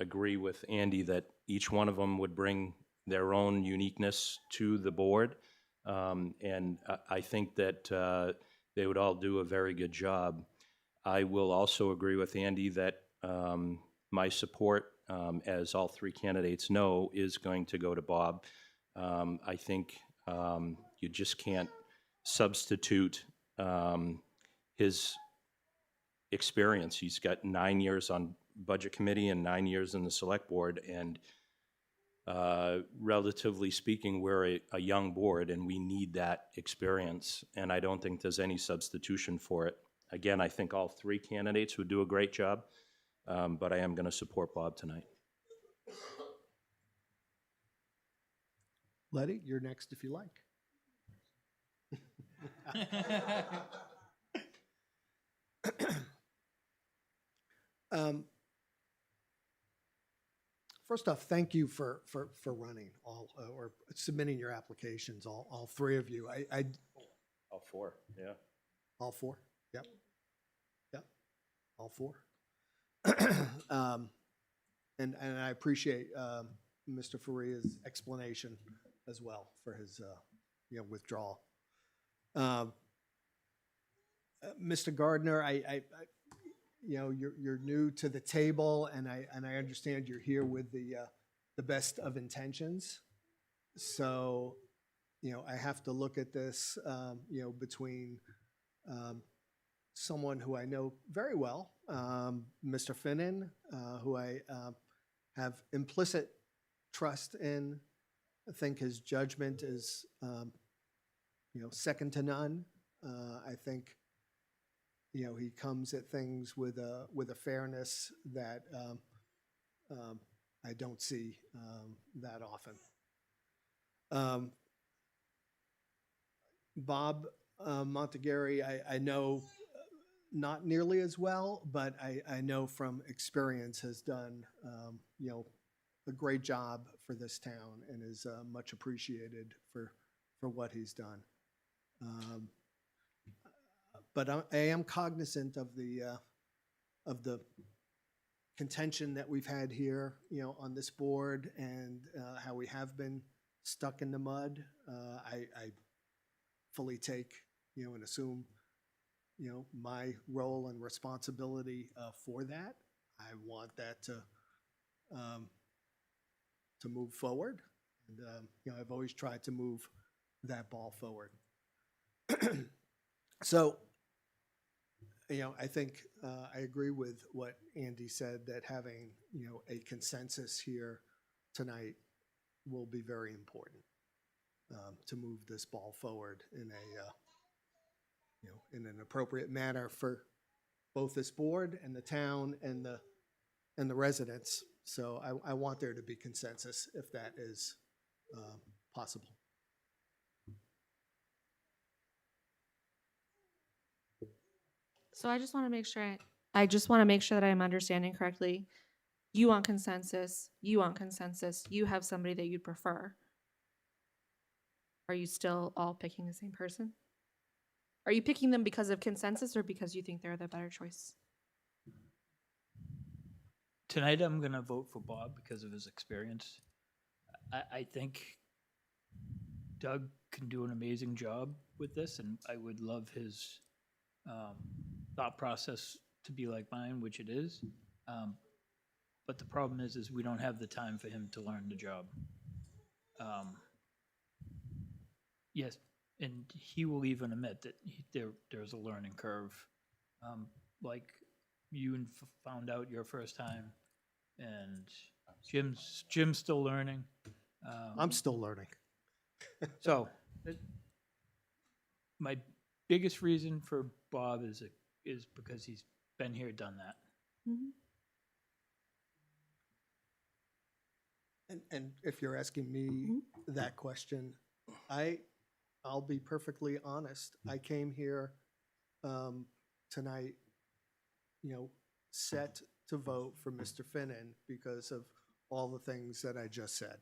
agree with Andy that each one of them would bring their own uniqueness to the board, and I think that they would all do a very good job. I will also agree with Andy that my support, as all three candidates know, is going to go to Bob. I think you just can't substitute his experience. He's got 9 years on budget committee and 9 years in the select board, and relatively speaking, we're a young board and we need that experience, and I don't think there's any substitution for it. Again, I think all three candidates would do a great job, but I am going to support Bob tonight. Letty, you're next if you like. First off, thank you for running all, or submitting your applications, all three of you. All four, yeah. All four? Yep. Yep. All four. And I appreciate Mr. Faria's explanation as well for his withdrawal. Mr. Gardner, you're new to the table, and I understand you're here with the best of intentions. So, I have to look at this, between someone who I know very well, Mr. Finnan, who I have implicit trust in. I think his judgment is, second to none. I think, he comes at things with a fairness that I don't see that often. Bob Montegari, I know not nearly as well, but I know from experience has done, a great job for this town and is much appreciated for what he's done. But I am cognizant of the contention that we've had here, on this board, and how we have been stuck in the mud. I fully take, and assume, my role and responsibility for that. I want that to to move forward. And, I've always tried to move that ball forward. So, I think I agree with what Andy said, that having, a consensus here tonight will be very important to move this ball forward in in an appropriate manner for both this board and the town and the residents. So I want there to be consensus if that is possible. So I just want to make sure, that I'm understanding correctly. You want consensus, you have somebody that you prefer. Are you still all picking the same person? Are you picking them because of consensus or because you think they're the better choice? Tonight, I'm going to vote for Bob because of his experience. I think Doug can do an amazing job with this, and I would love his thought process to be like mine, which it is. But the problem is we don't have the time for him to learn the job. Yes, and he will even admit that there's a learning curve. Like you found out your first time, and Jim's still learning. I'm still learning. So, my biggest reason for Bob is because he's been here, done that. Mhm. And if you're asking me that question, I'll be perfectly honest. I came here tonight, set to vote for Mr. Finnan because of all the things that I just said.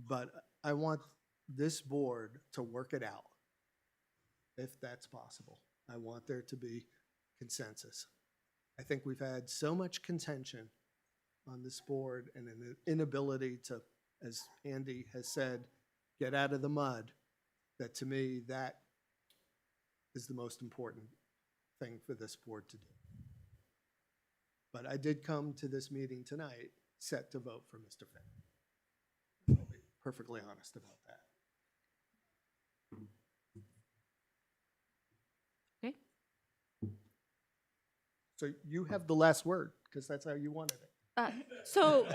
But I want this board to work it out, if that's possible. I want there to be consensus. I think we've had so much contention on this board and an inability to, as Andy has said, get out of the mud, that to me, that is the most important thing for this board to do. But I did come to this meeting tonight set to vote for Mr. Finn. I'll be perfectly honest about that. Okay. So you have the last word, because that's how you wanted it. So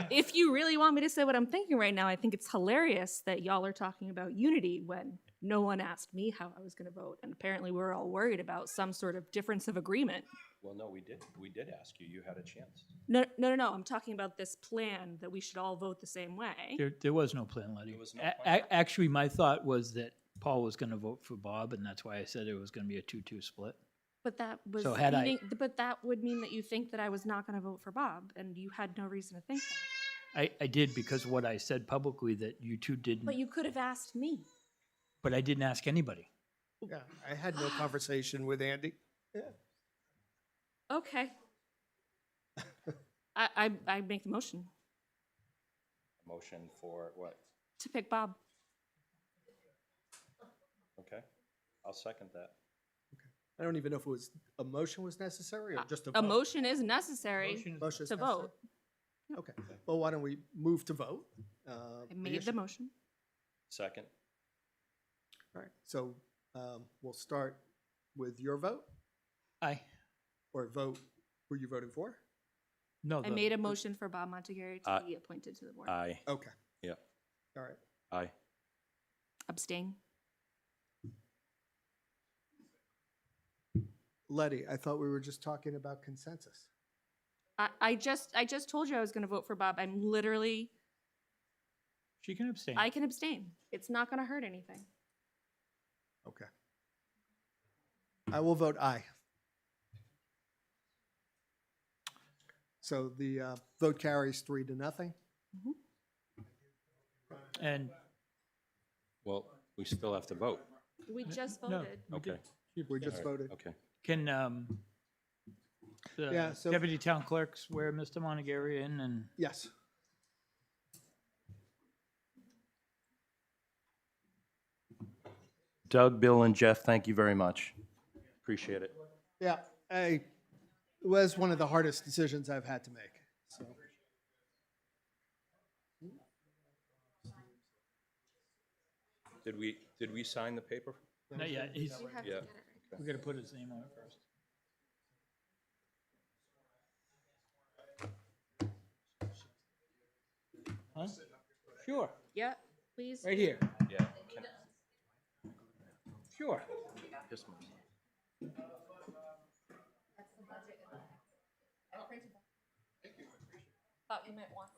if you really want me to say what I'm thinking right now, I think it's hilarious that y'all are talking about unity when no one asked me how I was going to vote. And apparently we're all worried about some sort of difference of agreement. Well, no, we did ask you. You had a chance. No. I'm talking about this plan that we should all vote the same way. There was no plan, Letty. There was no plan. Actually, my thought was that Paul was going to vote for Bob, and that's why I said it was going to be a 2-2 split. But that was So had but that would mean that you think that I was not going to vote for Bob, and you had no reason to think that. I did because what I said publicly that you two didn't. But you could have asked me. But I didn't ask anybody. Yeah, I had no conversation with Andy. Yeah. Okay. I make the motion Motion for what? to pick Bob. Okay, I'll second that. I don't even know if it was, a motion was necessary or just a A vote? motion is necessary Motion is to necessary? vote. Okay, well, why don't we move to vote? I made the motion. Second. All right, so we'll start with your vote, Aye. or vote, were you voting for? No. I made a motion for Bob Montague to be appointed to the board. Aye. Okay, Yeah. all right. Aye. Abstain. Letty, I thought we were just talking about consensus. I just told you I was going to vote for Bob. I'm literally, She can abstain. I can abstain. It's not going to hurt anything. Okay. I will vote aye. So the vote carries 3-0. And Well, we still have to vote. We just no, voted. we Okay. did. We just All right, voted. Okay. Can the Yeah, so- deputy town clerk swear Mr. Montague in and Yes. Doug, Bill, and Jeff, thank you very much. Appreciate it. Yeah, it was one of the hardest decisions I've had to make. So Did we sign the paper? Not yet, he's, You have to Yeah. get it right. we gotta put his name on it first. Huh? Sure, Yeah, please. right here, Yeah. Can- sure. This one. Thought you might want.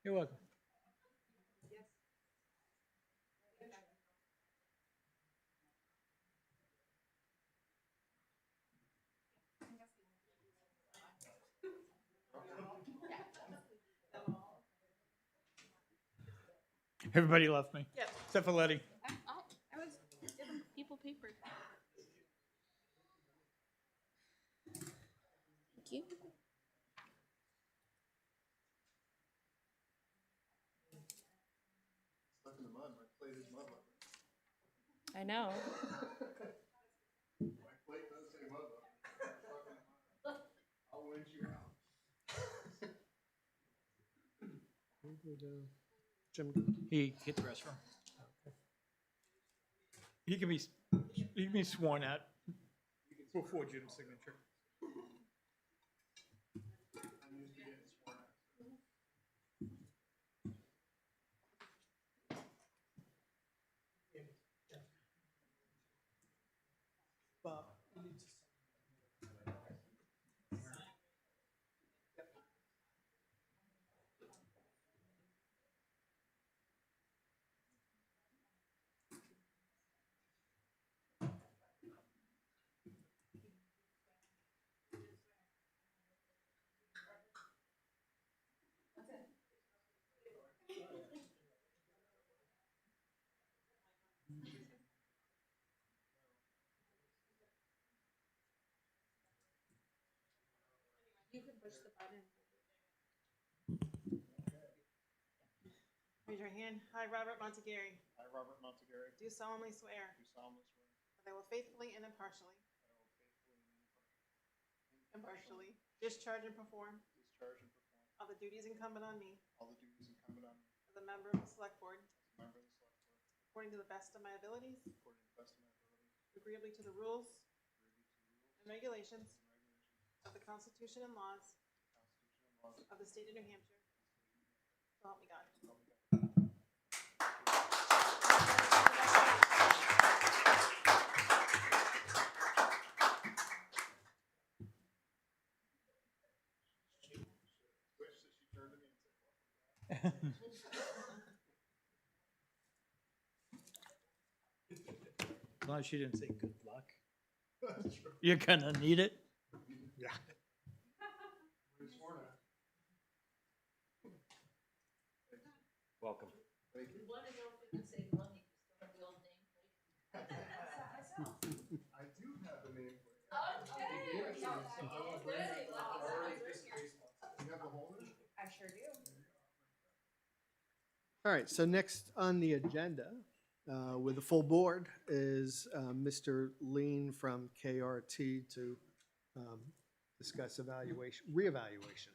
You're welcome. Everybody left me. Yep. Except for Letty. I was giving people paper. Thank you. I know. Jim, He hit the restroom. He can be sworn at before Jim's signature. Bob. You can push the button. Raise your hand. I, Robert Montegary, I, Robert Montegary, do solemnly swear do solemnly swear that I will faithfully and impartially that I will faithfully and impartially discharge and perform discharge and perform all the duties incumbent on me all the duties incumbent on me as a member of the Select Board as a member of the Select Board according to the best of my abilities, according to the best of my ability, agreeably to the rules and regulations and regulations of the Constitution and laws of the Constitution and laws of the state of New Hampshire. So help me God. of the God. Wish that she turned to me and said, As long as she didn't say good luck. You're gonna need it. Yeah. Welcome. Thank you. Want to know if we can save money, just don't have the old nameplate. I do have the name plate. Okay. You have the holder? I sure do. All right, so next on the agenda, with the full board, is Mr. Lean from KRT to discuss reevaluation.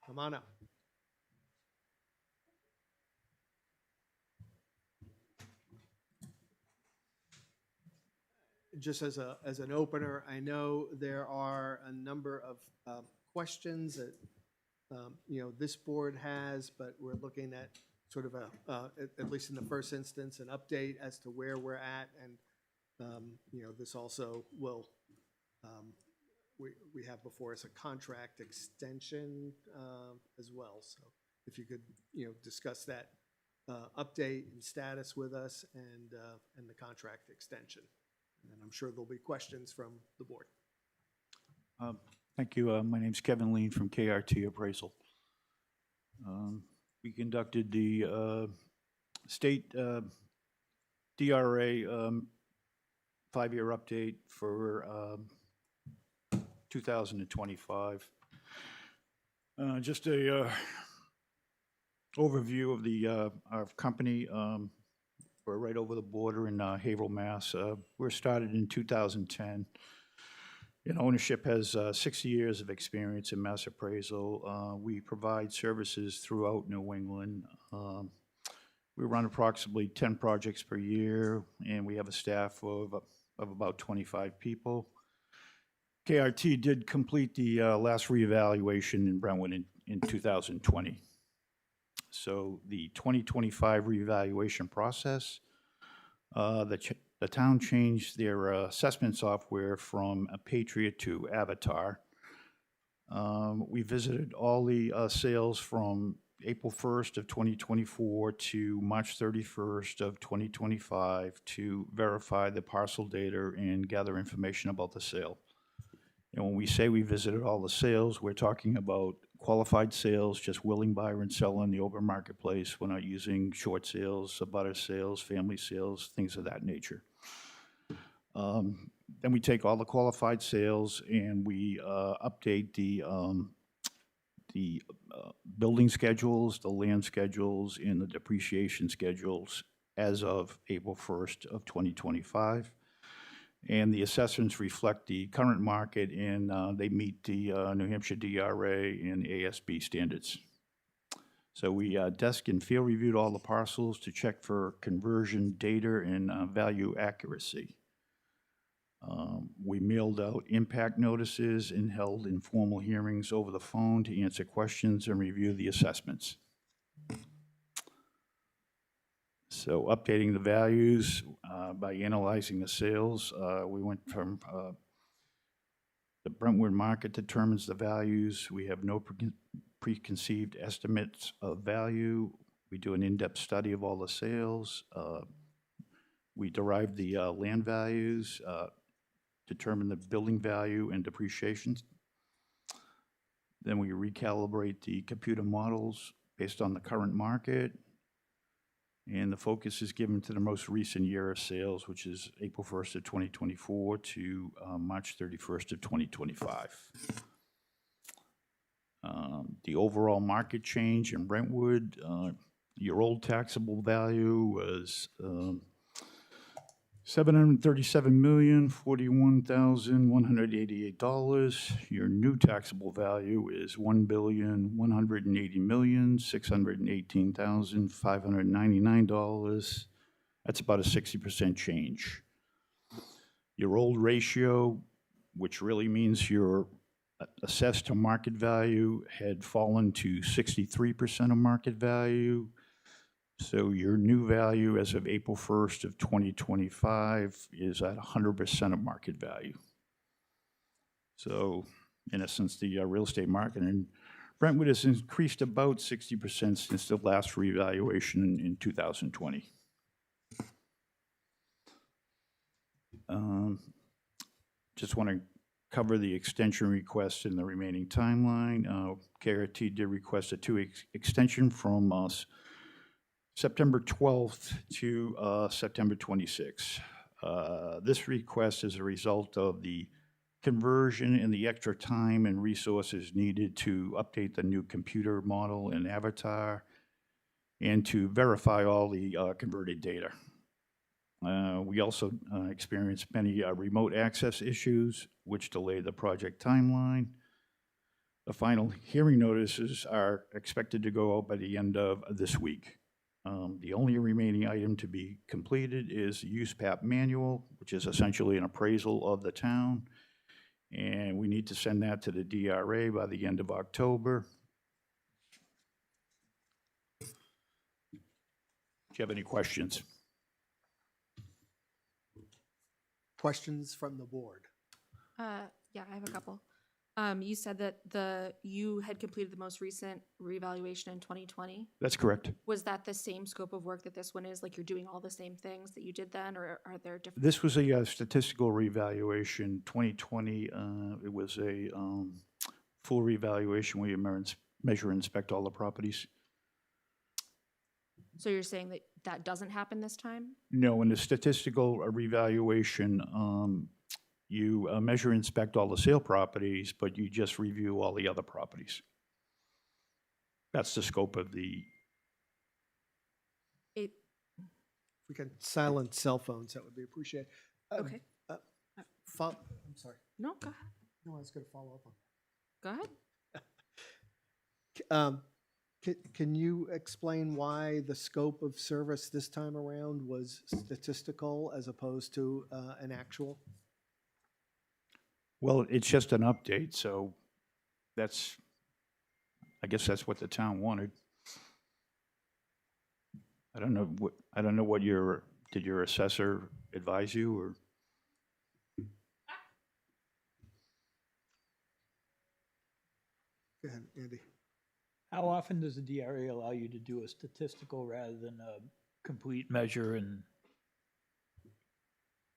Come on up. Just as an opener, I know there are a number of questions that this board has, but we're looking at sort of at least in the first instance, an update as to where we're at. And, this also will, we have before us a contract extension as well. So if you could, discuss that update and status with us and the contract extension. And then I'm sure there'll be questions from the board. Thank you. My name's Kevin Lean from KRT Appraisal. We conducted the state DRA 5-year update for 2025. Just a overview of our company. We're right over the border in Haverhill, Mass. We're started in 2010. And ownership has 60 years of experience in mass appraisal. We provide services throughout New England. We run approximately 10 projects per year, and we have a staff of about 25 people. KRT did complete the last reevaluation in Brentwood in 2020. So the 2025 reevaluation process, the town changed their assessment software from a Patriot to Avatar. We visited all the sales from April 1st of 2024 to March 31st of 2025 to verify the parcel data and gather information about the sale. And when we say we visited all the sales, we're talking about qualified sales, just willing buyer and seller in the open marketplace. We're not using short sales, abutter sales, family sales, things of that nature. Then we take all the qualified sales and we update the building schedules, the land schedules, and the depreciation schedules as of April 1st of 2025. And the assessments reflect the current market, and they meet the New Hampshire DRA and ASB standards. So we desk and field reviewed all the parcels to check for conversion data and value accuracy. We mailed out impact notices and held informal hearings over the phone to answer questions and review the assessments. So updating the values by analyzing the sales, we went from the Brentwood market determines the values. We have no preconceived estimates of value. We do an in-depth study of all the sales. We derive the land values, determine the building value and depreciation. Then we recalibrate the computer models based on the current market. And the focus is given to the most recent year of sales, which is April 1st of 2024 to March 31st of 2025. The overall market change in Brentwood, your old taxable value was $737,041,188. Your new taxable value is $1,180,618,599. That's about a 60% change. Your old ratio, which really means your assessed to market value, had fallen to 63% of market value. So your new value as of April 1st of 2025 is at 100% of market value. So in essence, the real estate market in Brentwood has increased about 60% since the last revaluation in 2020. Just want to cover the extension request in the remaining timeline. KRT did request a two-week extension from us. September 12th to September 26th. This request is a result of the conversion and the extra time and resources needed to update the new computer model and avatar and to verify all the converted data. We also experienced many remote access issues, which delayed the project timeline. The final hearing notices are expected to go out by the end of this week. The only remaining item to be completed is the use PAP manual, which is essentially an appraisal of the town. And we need to send that to the DRA by the end of October. Do you have any questions? Questions from the board? Yeah, I have a couple. You said that you had completed the most recent reevaluation in 2020. That's correct. Was that the same scope of work that this one is? Like you're doing all the same things that you did then, or are there different? This was a statistical revaluation. 2020, it was a full revaluation where you measure and inspect all the properties. So you're saying that that doesn't happen this time? No, in the statistical revaluation, you measure and inspect all the sale properties, but you just review all the other properties. That's the scope of the... If we can silence cell phones, that would be appreciated. Okay. I'm sorry. No, go ahead. No, I was going to follow up on Go ahead. Can you explain why the scope of service this time around was statistical as opposed to an actual? Well, it's just an update, so that's, I guess that's what the town wanted. I don't know what did your assessor advise you, or? Go ahead, Andy. How often does the DRA allow you to do a statistical rather than a complete measure? And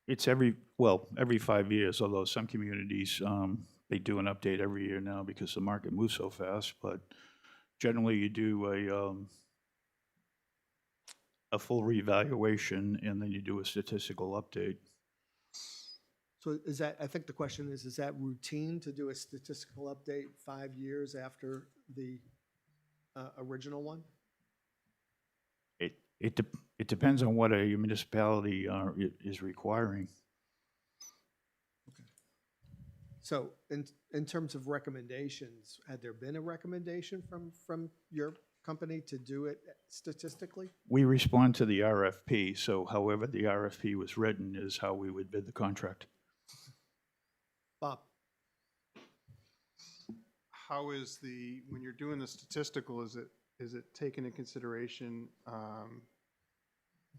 It's every 5 years, although some communities, they do an update every year now because the market moves so fast, but generally you do a full reevaluation and then you do a statistical update. So is that, I think the question is that routine to do a statistical update 5 years after the original one? It depends on what a municipality is requiring. So in terms of recommendations, had there been a recommendation from your company to do it statistically? We respond to the RFP, so however the RFP was written is how we would bid the contract. Bob? How is when you're doing the statistical, is it taking into consideration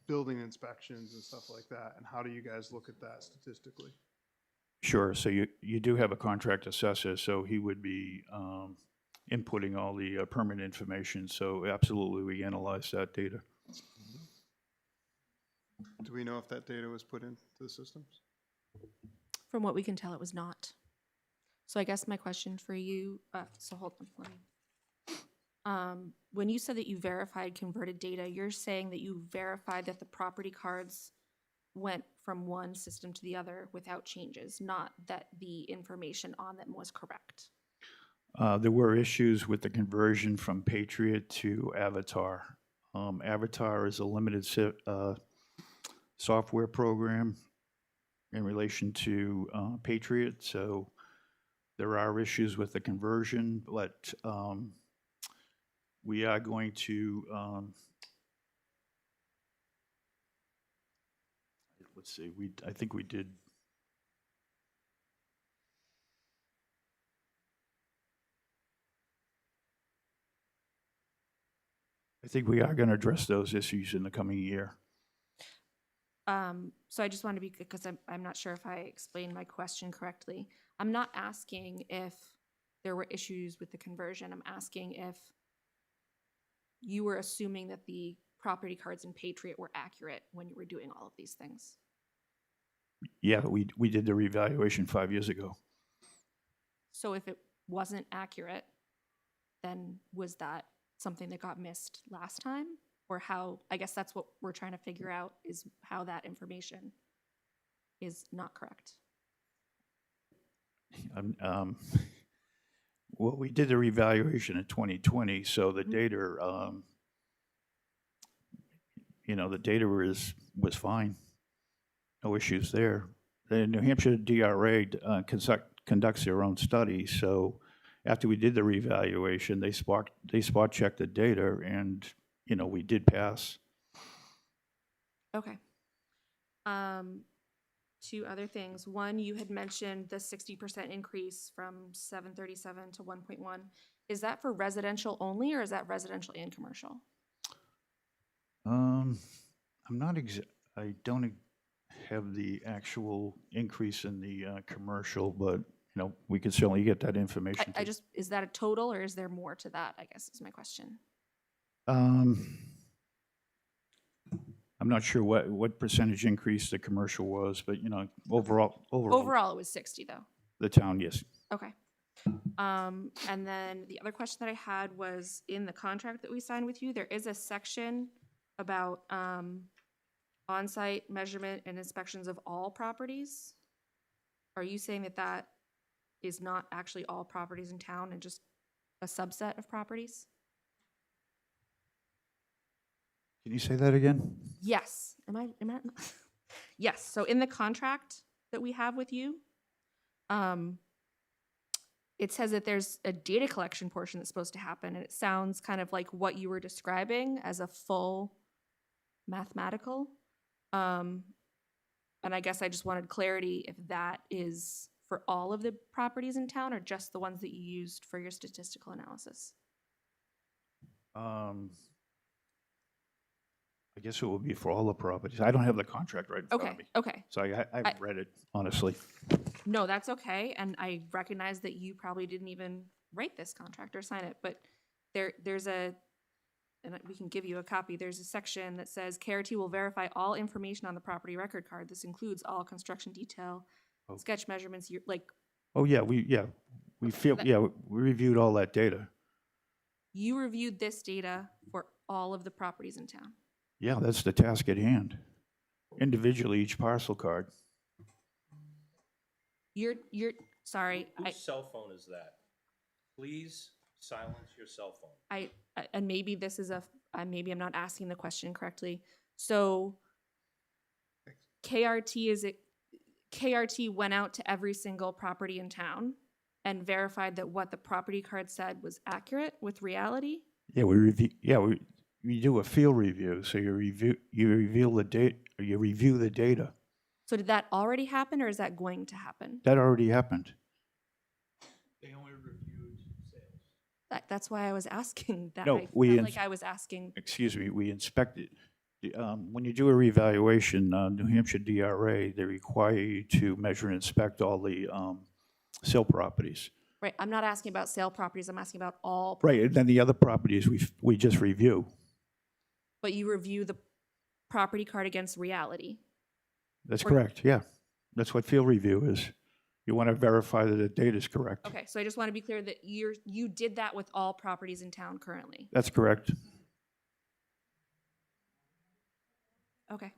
building inspections and stuff like that? And how do you guys look at that statistically? Sure, so you do have a contract assessor, so he would be inputting all the permit information, so absolutely we analyze that data. Do we know if that data was put into the systems? From what we can tell, it was not. So I guess my question for you, so hold on, let me. When you said that you verified converted data, you're saying that you verified that the property cards went from one system to the other without changes, not that the information on them was correct. There were issues with the conversion from Patriot to Avatar. Avatar is a limited software program in relation to Patriot, so there are issues with the conversion, but we are going to, let's see, I think we did. I think we are going to address those issues in the coming year. So I just want to be, because I'm not sure if I explained my question correctly. I'm not asking if there were issues with the conversion. I'm asking if you were assuming that the property cards in Patriot were accurate when you were doing all of these things. Yeah, we did the revaluation 5 years ago. So if it wasn't accurate, then was that something that got missed last time? Or how, I guess that's what we're trying to figure out, is how that information is not correct. Well, we did the revaluation in 2020, so the data, the data was fine. No issues there. The New Hampshire DRA conducts their own study, so after we did the revaluation, they spot checked the data, and we did pass. Okay. Two other things. One, you had mentioned the 60% increase from 737 to 1.1. Is that for residential only, or is that residential and commercial? I'm not I don't have the actual increase in the commercial, but we could certainly get that information. Is that a total, or is there more to that, I guess is my question. I'm not sure what percentage increase the commercial was, but overall. Overall, it was 60 though. The town, yes. Okay. And then the other question that I had was, in the contract that we signed with you, there is a section about on-site measurement and inspections of all properties. Are you saying that that is not actually all properties in town and just a subset of properties? Can you say that again? Yes. Am I? Yes. So in the contract that we have with you, it says that there's a data collection portion that's supposed to happen, and it sounds kind of like what you were describing as a full mathematical. And I guess I just wanted clarity if that is for all of the properties in town or just the ones that you used for your statistical analysis. I guess it will be for all the properties. I don't have the contract right in front of me. Okay. So I haven't read it, honestly. No, that's okay. And I recognize that you probably didn't even write this contract or sign it, but there's a, and we can give you a copy, there's a section that says KRT will verify all information on the property record card. This includes all construction detail, sketch measurements, Oh, yeah, we reviewed all that data. you reviewed this data for all of the properties in town. Yeah, that's the task at hand. Individually, each parcel card. You're sorry, Whose cell phone is that? Please silence your cell phone. and maybe this is maybe I'm not asking the question correctly. So KRT went out to every single property in town and verified that what the property card said was accurate with reality? Yeah, we do a field review, so you review the data. So did that already happen or is that going to happen? That already happened. They only reviewed sales. That's why I was asking that. No, I we felt like I was asking. Excuse me, we inspected. When you do a revaluation, New Hampshire DRA, they require you to measure and inspect all the sale properties. Right, I'm not asking about sale properties, I'm asking about all. Right, and then the other properties we just review. But you review the property card against reality. That's correct, yeah. That's what field review is. You want to verify that the data is correct. Okay, so I just want to be clear that you did that with all properties in town currently. That's correct. Okay.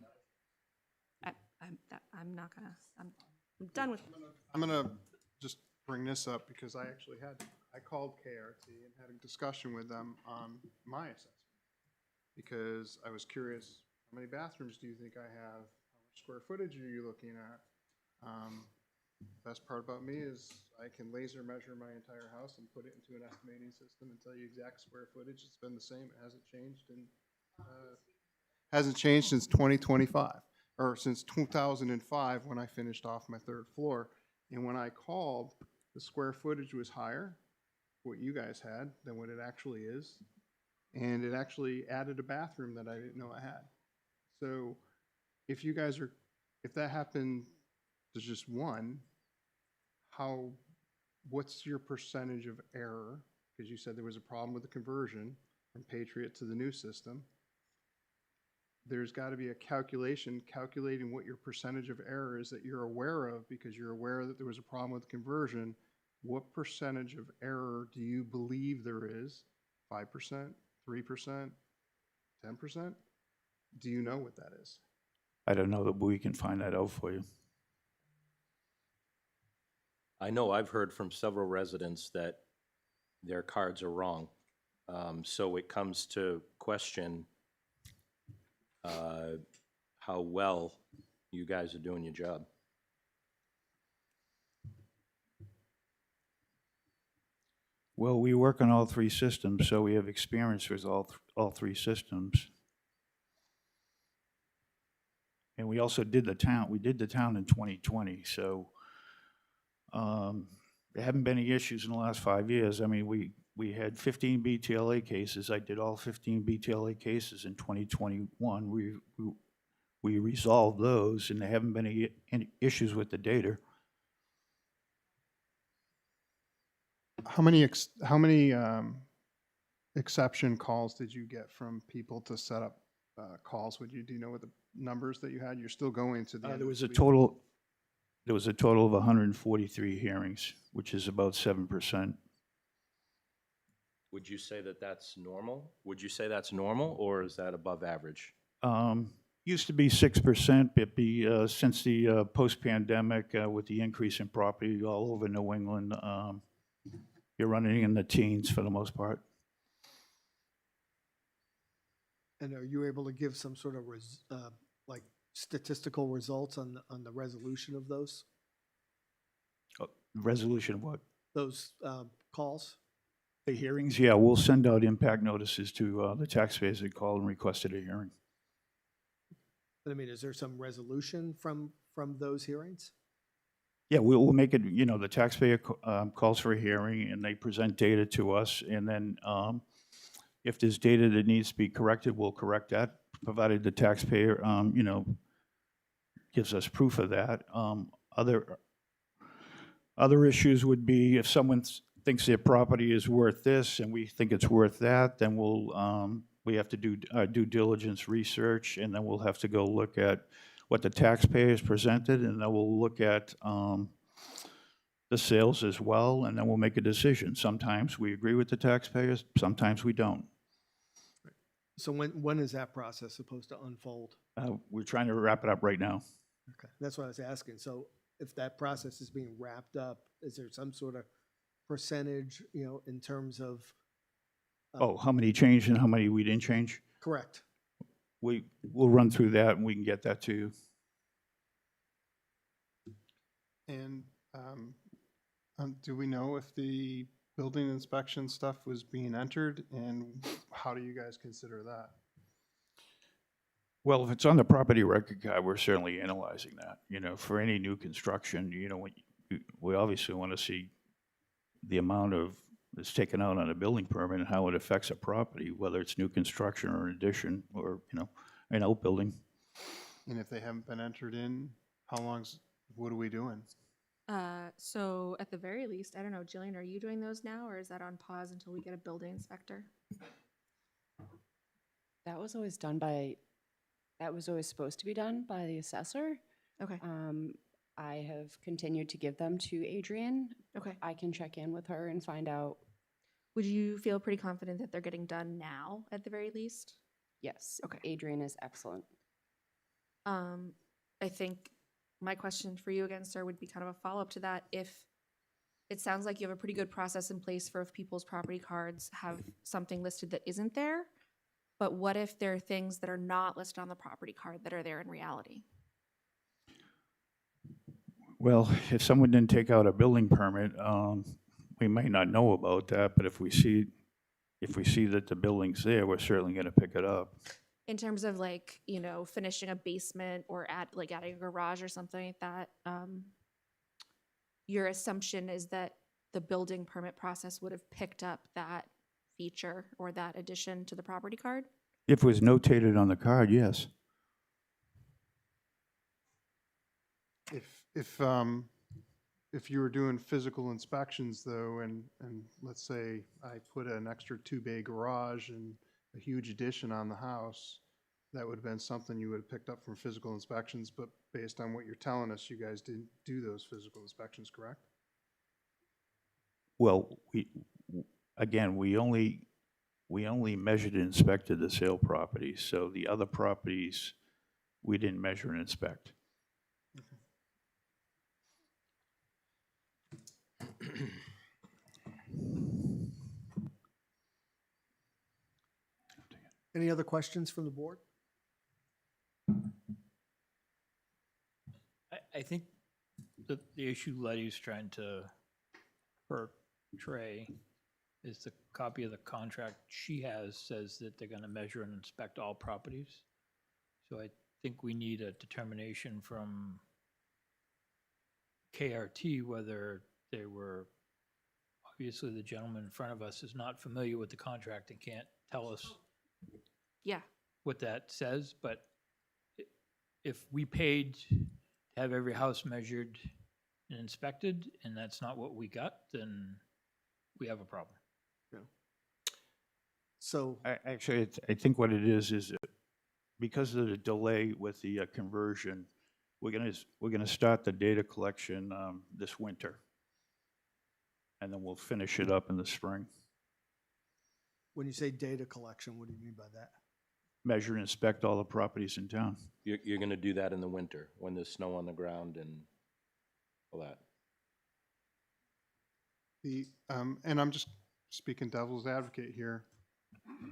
I'm not gonna, I'm done with. I'm gonna just bring this up because I called KRT and had a discussion with them on my assessment. Because I was curious, how many bathrooms do you think I have? How much square footage are you looking at? Best part about me is I can laser measure my entire house and put it into an estimating system and tell you exact square footage. It's been the same, it hasn't changed since 2025, or since 2005 when I finished off my third floor. And when I called, the square footage was higher, what you guys had, than what it actually is. And it actually added a bathroom that I didn't know I had. So if that happened to just one, what's your percentage of error? Because you said there was a problem with the conversion from Patriot to the new system. There's got to be a calculation calculating what your percentage of error is that you're aware of, because you're aware that there was a problem with the conversion. What percentage of error do you believe there is? 5%, 3%, 10%? Do you know what that is? I don't know, that we can find that out for you. I know I've heard from several residents that their cards are wrong. So it comes to question how well you guys are doing your job. Well, we work on all three systems, so we have experience with all three systems. And we also did the town. We did the town in 2020, so there haven't been any issues in the last 5 years. I mean, we had 15 BTLA cases. I did all 15 BTLA cases in 2021. We resolved those, and there haven't been any issues with the data. How many exception calls did you get from people to set up calls with you? Do you know what the numbers that you had? You're still going to the end There of was the a week. total of 143 hearings, which is about 7%. Would you say that that's normal? Would you say that's normal, or is that above average? Used to be 6%, but since the post-pandemic, with the increase in property all over New England, you're running in the teens for the most part. And are you able to give some sort of like statistical results on the resolution of those? Resolution of what? those calls? The hearings? Yeah, we'll send out impact notices to the taxpayers that called and requested a hearing. I mean, is there some resolution from those hearings? Yeah, we'll make it, you know, the taxpayer calls for a hearing and they present data to us. And then if there's data that needs to be corrected, we'll correct that, provided the taxpayer, you know, gives us proof of that. Other issues would be if someone thinks their property is worth this and we think it's worth that, then we have to do due diligence research, and then we'll have to go look at what the taxpayers presented, and then we'll look at the sales as well, and then we'll make a decision. Sometimes we agree with the taxpayers, sometimes we don't. So when is that process supposed to unfold? We're trying to wrap it up right now. Okay, that's what I was asking. So if that process is being wrapped up, is there some sort of percentage, you know, in terms of? Oh, how many changed and how many we didn't change? Correct. We'll run through that and we can get that to you. And do we know if the building inspection stuff was being entered, and how do you guys consider that? Well, if it's on the property record card, we're certainly analyzing that. You know, for any new construction, you know, we obviously want to see the amount of that's taken out on a building permit and how it affects a property, whether it's new construction or an addition or, you know, an outbuilding. And if they haven't been entered in, what are we doing? So at the very least, I don't know, Jillian, are you doing those now, or is that on pause until we get a building inspector? That was always supposed to be done by the assessor. Okay. I have continued to give them to Adrian. Okay. I can check in with her and find out. Would you feel pretty confident that they're getting done now at the very least? Yes. Okay. Adrian is excellent. I think my question for you again, sir, would be kind of a follow-up to that. If it sounds like you have a pretty good process in place for if people's property cards have something listed that isn't there, but what if there are things that are not listed on the property card that are there in reality? Well, if someone didn't take out a building permit, we may not know about that, but if we see that the building's there, we're certainly going to pick it up. In terms of like, you know, finishing a basement or adding a garage or something like that, your assumption is that the building permit process would have picked up that feature or that addition to the property card? If it was notated on the card, yes. If you were doing physical inspections though, and let's say I put an extra 2-bay garage and a huge addition on the house, that would have been something you would have picked up from physical inspections, but based on what you're telling us, you guys didn't do those physical inspections, correct? Well, we only measured and inspected the sale properties, so the other properties, we didn't measure and inspect. Any other questions from the board? I think the issue Letty's trying to portray is the copy of the contract she has says that they're gonna measure and inspect all properties. So I think we need a determination from KRT whether they were, obviously the gentleman in front of us is not familiar with the contract and can't tell us Yeah. what that says, but if we paid to have every house measured and inspected, and that's not what we got, then we have a problem. So Actually, I think what it is because of the delay with the conversion, we're gonna start the data collection this winter, and then we'll finish it up in the spring. when you say data collection, what do you mean by that? Measure and inspect all the properties in town. You're going to do that in the winter when there's snow on the ground and all that. And I'm just speaking devil's advocate here.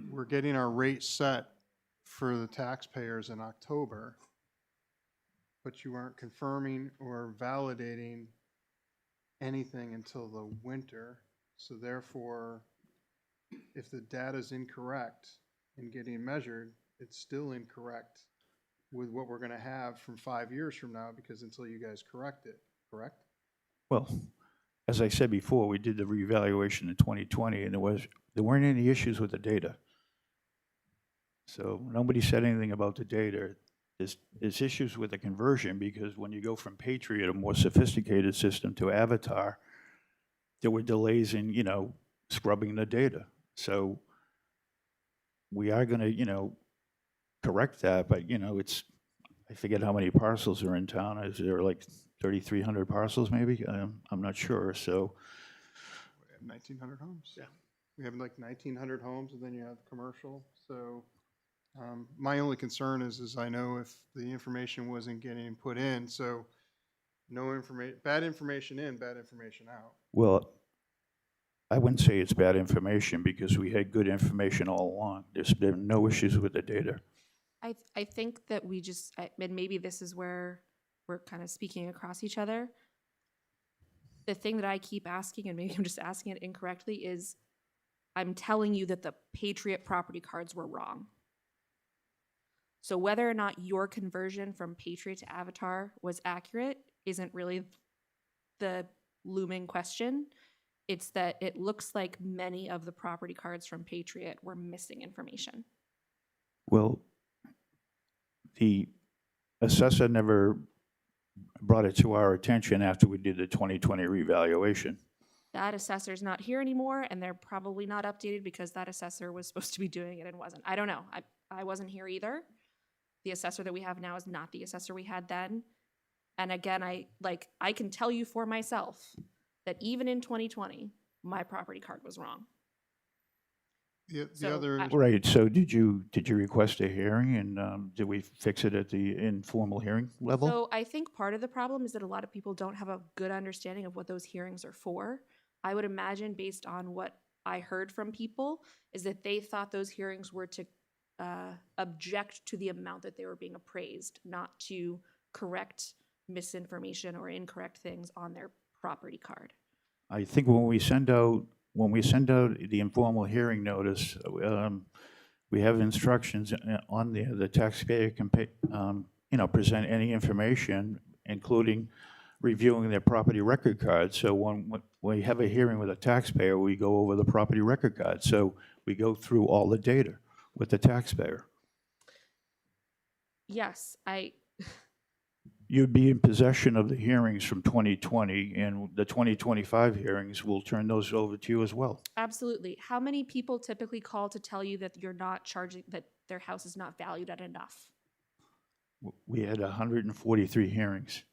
We're getting our rate set for the taxpayers in October, but you aren't confirming or validating anything until the winter. So therefore, if the data's incorrect in getting measured, it's still incorrect with what we're gonna have from 5 years from now, because until you guys correct it, correct? Well, as I said before, we did the reevaluation in 2020, and there weren't any issues with the data. So nobody said anything about the data. There's issues with the conversion, because when you go from Patriot, a more sophisticated system, to Avatar, there were delays in, scrubbing the data. So we are gonna, correct that, but, I forget how many parcels are in town. Is there like 3,300 parcels maybe? I'm not sure, so. We have 1,900 homes. Yeah. We have like 1,900 homes, and then you have commercial, so. My only concern is I know if the information wasn't getting put in, so no information, bad information in, bad information out. Well, I wouldn't say it's bad information, because we had good information all along. There's been no issues with the data. I think that we just, and maybe this is where we're kind of speaking across each other. The thing that I keep asking, and maybe I'm just asking it incorrectly, is I'm telling you that the Patriot property cards were wrong. So whether or not your conversion from Patriot to Avatar was accurate isn't really the looming question. It's that it looks like many of the property cards from Patriot were missing information. Well, the assessor never brought it to our attention after we did the 2020 revaluation. That assessor's not here anymore, and they're probably not updated because that assessor was supposed to be doing it and wasn't. I don't know. I wasn't here either. The assessor that we have now is not the assessor we had then. And again, I can tell you for myself that even in 2020, my property card was wrong. The other. Right, so did you request a hearing, and did we fix it at the informal hearing level? So I think part of the problem is that a lot of people don't have a good understanding of what those hearings are for. I would imagine, based on what I heard from people, is that they thought those hearings were to object to the amount that they were being appraised, not to correct misinformation or incorrect things on their property card. I think when we send out the informal hearing notice, we have instructions on there. The taxpayer can present any information, including reviewing their property record card. So when we have a hearing with a taxpayer, we go over the property record card. So we go through all the data with the taxpayer. Yes, You'd be in possession of the hearings from 2020, and the 2025 hearings, will turn those over to you as well. absolutely. How many people typically call to tell you that you're not charging, that their house is not valued at enough? We had 143 hearings.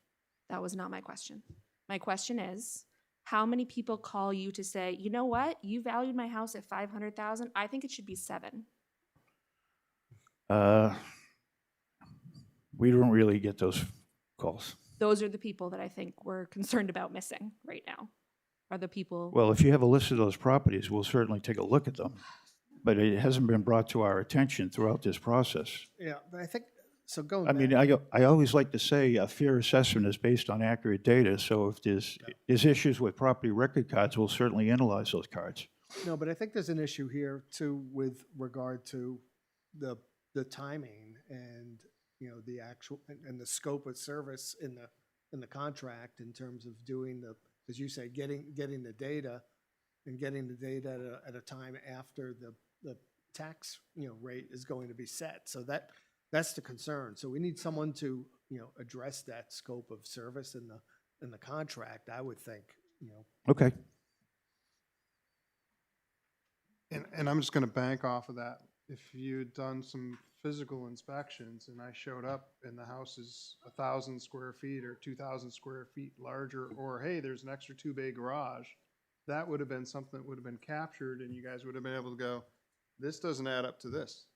That was not my question. My question is, how many people call you to say, you know what, you valued my house at $500,000. I think it should be $7. We don't really get those calls. Those are the people that I think we're concerned about missing right now. Are the people. Well, if you have a list of those properties, we'll certainly take a look at them. But it hasn't been brought to our attention throughout this process. Yeah, but I think, so going I back. mean, I always like to say a fair assessment is based on accurate data. So if there's issues with property record cards, we'll certainly analyze those cards. No, but I think there's an issue here too with regard to the timing and, the actual, and the scope of service in the contract in terms of doing as you say, getting the data and getting the data at a time after the tax, rate is going to be set. So that's the concern. So we need someone to, address that scope of service in the contract, I would think, Okay. And I'm just gonna bank off of that. If you'd done some physical inspections and I showed up and the house is 1,000 square feet or 2,000 square feet larger, or hey, there's an extra 2-bay garage, that would have been something that would have been captured, and you guys would have been able to go, this doesn't add up to this.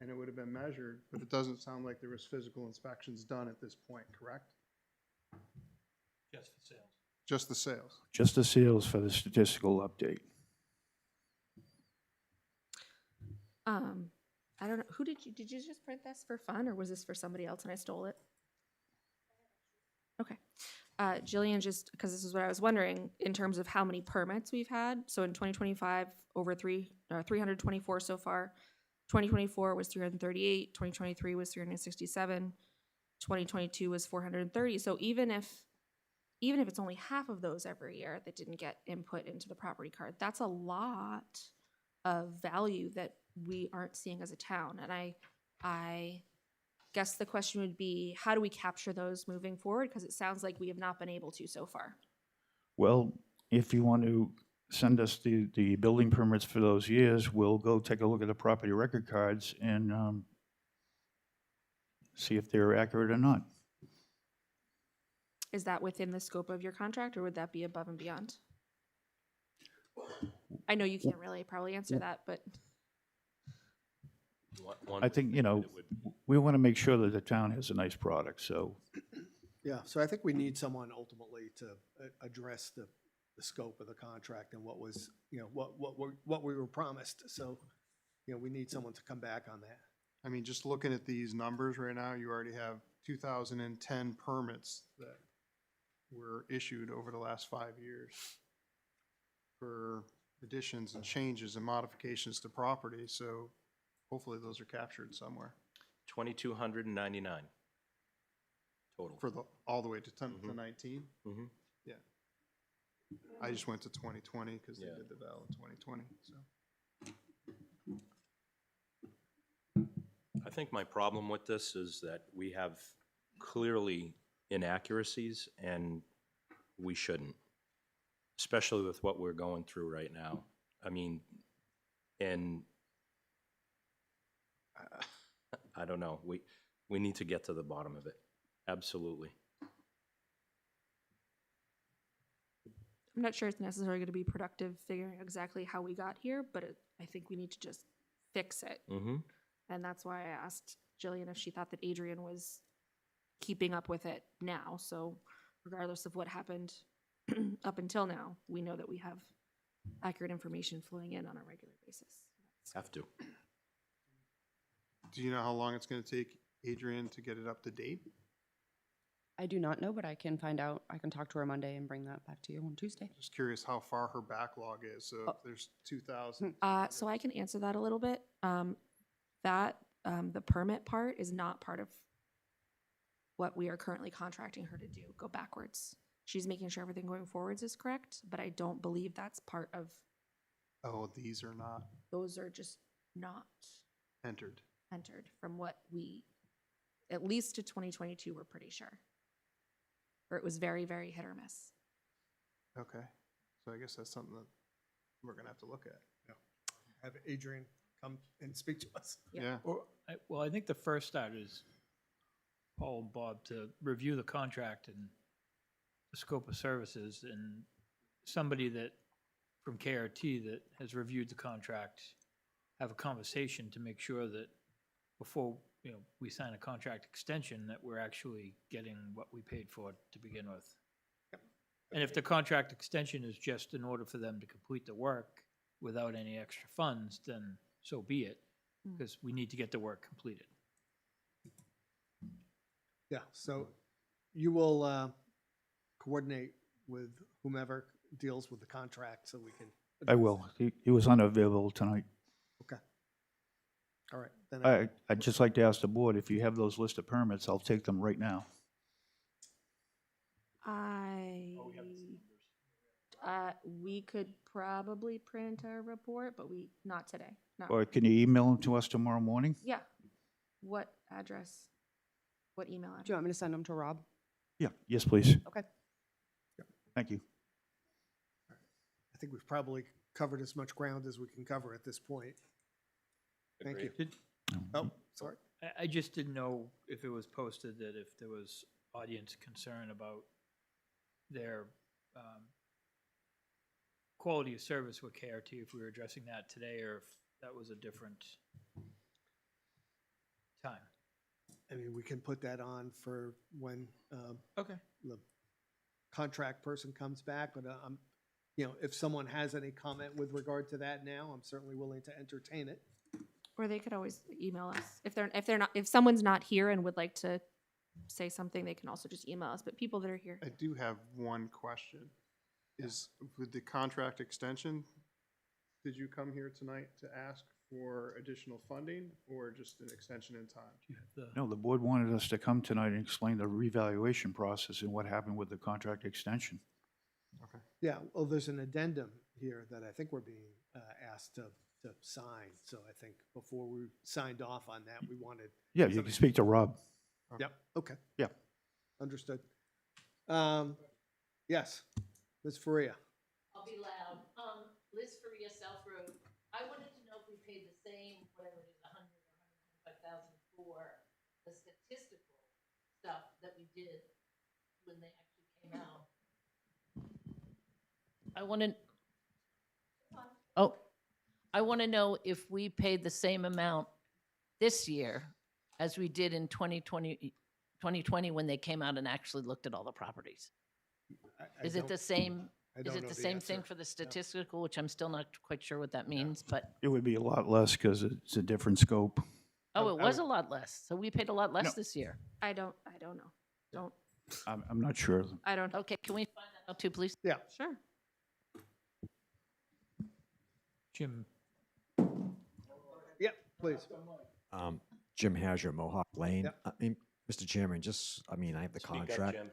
And it would have been measured, but it doesn't sound like there was physical inspections done at this point, correct? Just the sales. Just the sales. Just the sales for the statistical update. I don't know, who did you just print this for fun, or was this for somebody else and I stole it? Okay. Jillian, just because this is what I was wondering, in terms of how many permits we've had. So in 2025, over 324 so far. 2024 was 338, 2023 was 367, 2022 was 430. So even if it's only half of those every year that didn't get input into the property card, that's a lot of value that we aren't seeing as a town. And I guess the question would be, how do we capture those moving forward? Because it sounds like we have not been able to so far. Well, if you want to send us the building permits for those years, we'll go take a look at the property record cards and see if they're accurate or not. Is that within the scope of your contract, or would that be above and beyond? I know you can't really probably answer that, but I think, you know, we want to make sure that the town has a nice product, so. Yeah, so I think we need someone ultimately to address the scope of the contract and what was, you know, what we were promised. So, you know, we need someone to come back on that. I mean, just looking at these numbers right now, you already have 2010 permits that were issued over the last 5 years for additions and changes and modifications to property, so hopefully those are captured somewhere. 2,299 total. For all the way to 10 to 19? Mm-hmm. Yeah. I just went to 2020 because they Yeah. did the val in 2020, so. I think my problem with this is that we have clearly inaccuracies, and we shouldn't, especially with what we're going through right now. I mean, and I don't know, we need to get to the bottom of it, absolutely. I'm not sure it's necessarily going to be productive figuring out exactly how we got here, but I think we need to just fix it. Mm-hmm. And that's why I asked Jillian if she thought that Adrian was keeping up with it now. So regardless of what happened up until now, we know that we have accurate information flowing in on a regular basis. Have to. Do you know how long it's going to take Adrian to get it up to date? I do not know, but I can find out. I can talk to her Monday and bring that back to you on Tuesday. Just curious how far her backlog is, so if there's 2,000. So I can answer that a little bit. The permit part is not part of what we are currently contracting her to do. Go backwards. She's making sure everything going forwards is correct, but I don't believe that's part of. Oh, these are not Those are just not entered. entered from what we, at least to 2022, we're pretty sure. Or it was very, very hit or miss. Okay, so I guess that's something that we're gonna have to look at. Have Adrian come and speak to us. Yeah. Well, I think the first start is Paul and Bob to review the contract and the scope of services, and somebody that, from KRT that has reviewed the contract, have a conversation to make sure that before, you know, we sign a contract extension, that we're actually getting what we paid for to begin with. And if the contract extension is just in order for them to complete the work without any extra funds, then so be it, because we need to get the work completed. Yeah, so you will coordinate with whomever deals with the contract so we can. I will. He was unavailable tonight. Okay. All right. Then I'd just like to ask the board, if you have those list of permits, I'll take them right now. We could probably print a report, but not today. Not Or can you email them to us tomorrow morning? Yeah. What address? What email address? Do you want me to send them to Rob? Yeah, yes, please. Okay. Thank you. I think we've probably covered as much ground as we can cover at this point. Thank you. Oh, sorry. I just didn't know if it was posted that if there was audience concern about their quality of service with KRT, if we were addressing that today, or if that was a different time. I mean, we can put that on for when Okay. the contract person comes back, but you know, if someone has any comment with regard to that now, I'm certainly willing to entertain it. Or they could always email us if someone's not here and would like to say something, they can also just email us, but people that are here. I do have one question. Is, with the contract extension, did you come here tonight to ask for additional funding or just an extension in time? No, the board wanted us to come tonight and explain the revaluation process and what happened with the contract extension. Okay. Yeah, well, there's an addendum here that I think we're being asked to sign. So I think before we signed off on that, we wanted. Yeah, you can speak to Rob. Yep, okay. Yeah. Understood. Yes, Ms. Faria. I'll be loud. Liz Faria, South Road. I wanted to know if we paid the same, whatever it is, 100 or 125,000 for the statistical stuff that we did when they actually came out. I want to know if we paid the same amount this year as we did in 2020 when they came out and actually looked at all the properties. Is it the same? Is it the same thing for the statistical, which I'm still not quite sure what that means, but, It would be a lot less because it's a different scope. oh, it was a lot less. So we paid a lot less No. this year. I don't know. I'm not sure. I don't, Okay, can we find that out too, please? Yeah. sure. Jim, Yeah, please. Jim Hazard, Mohawk Lane. Yep. I mean, Mr. Chairman, I have the Speak up, contract. Jim.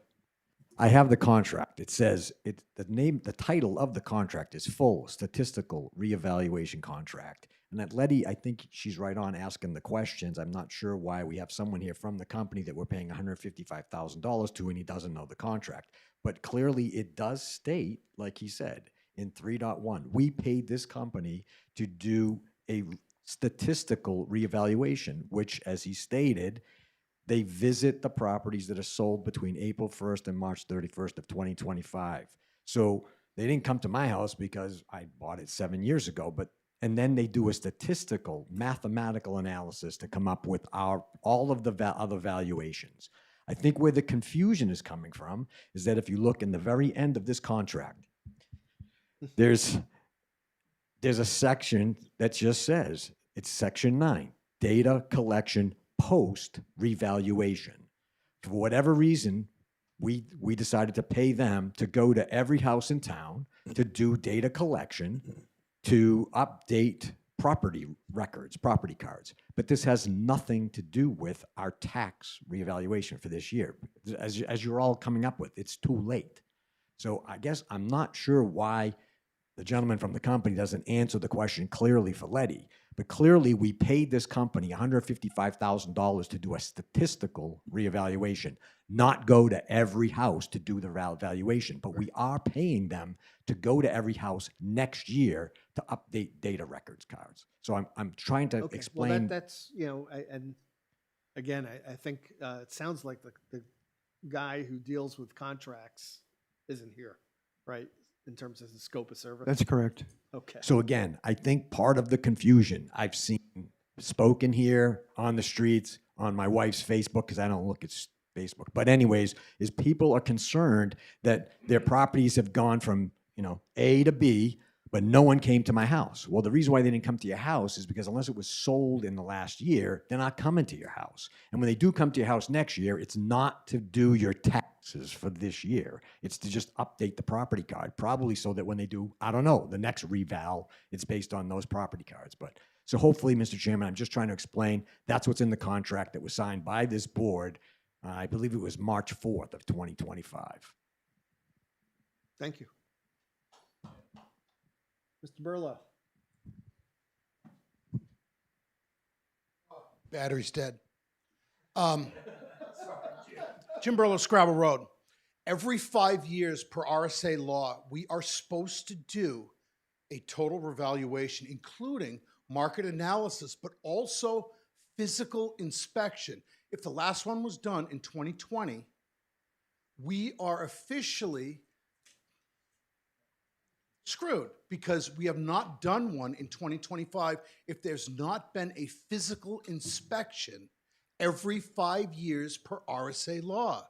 I have the contract. It says, the title of the contract is Full Statistical Reevaluation Contract. And that Letty, I think she's right on asking the questions. I'm not sure why we have someone here from the company that we're paying $155,000 to and he doesn't know the contract. But clearly it does state, like he said, in 3.1, we paid this company to do a statistical reevaluation, which, as he stated, they visit the properties that are sold between April 1st and March 31st of 2025. So they didn't come to my house because I bought it 7 years ago, and then they do a statistical, mathematical analysis to come up with all of the other valuations. I think where the confusion is coming from is that if you look in the very end of this contract, there's a section that just says, it's section 9, data collection post revaluation. For whatever reason, we decided to pay them to go to every house in town to do data collection, to update property records, property cards. But this has nothing to do with our tax reevaluation for this year. As you're all coming up with, it's too late. So I guess I'm not sure why the gentleman from the company doesn't answer the question clearly for Letty. But clearly, we paid this company $155,000 to do a statistical reevaluation, not go to every house to do the valuation. But we are paying them to go to every house next year to update data records cards. So I'm trying to explain. Well, that's, and again, I think it sounds like the guy who deals with contracts isn't here, right? In terms of the scope of service? That's correct. Okay. So again, I think part of the confusion I've seen spoken here on the streets, on my wife's Facebook, because I don't look at Facebook. But anyways, is people are concerned that their properties have gone from, A to B, but no one came to my house. Well, the reason why they didn't come to your house is because unless it was sold in the last year, they're not coming to your house. And when they do come to your house next year, it's not to do your taxes for this year. It's to just update the property card, probably so that when they do, I don't know, the next reval, it's based on those property cards. But so hopefully, Mr. Chairman, I'm just trying to explain that's what's in the contract that was signed by this board. I believe it was March 4th of 2025. Thank you. Mr. Burlow. Battery's dead. Jim Burlow, Scrabble Road. Every 5 years per RSA law, we are supposed to do a total revaluation, including market analysis, but also physical inspection. If the last one was done in 2020, we are officially screwed because we have not done one in 2025 if there's not been a physical inspection every 5 years per RSA law.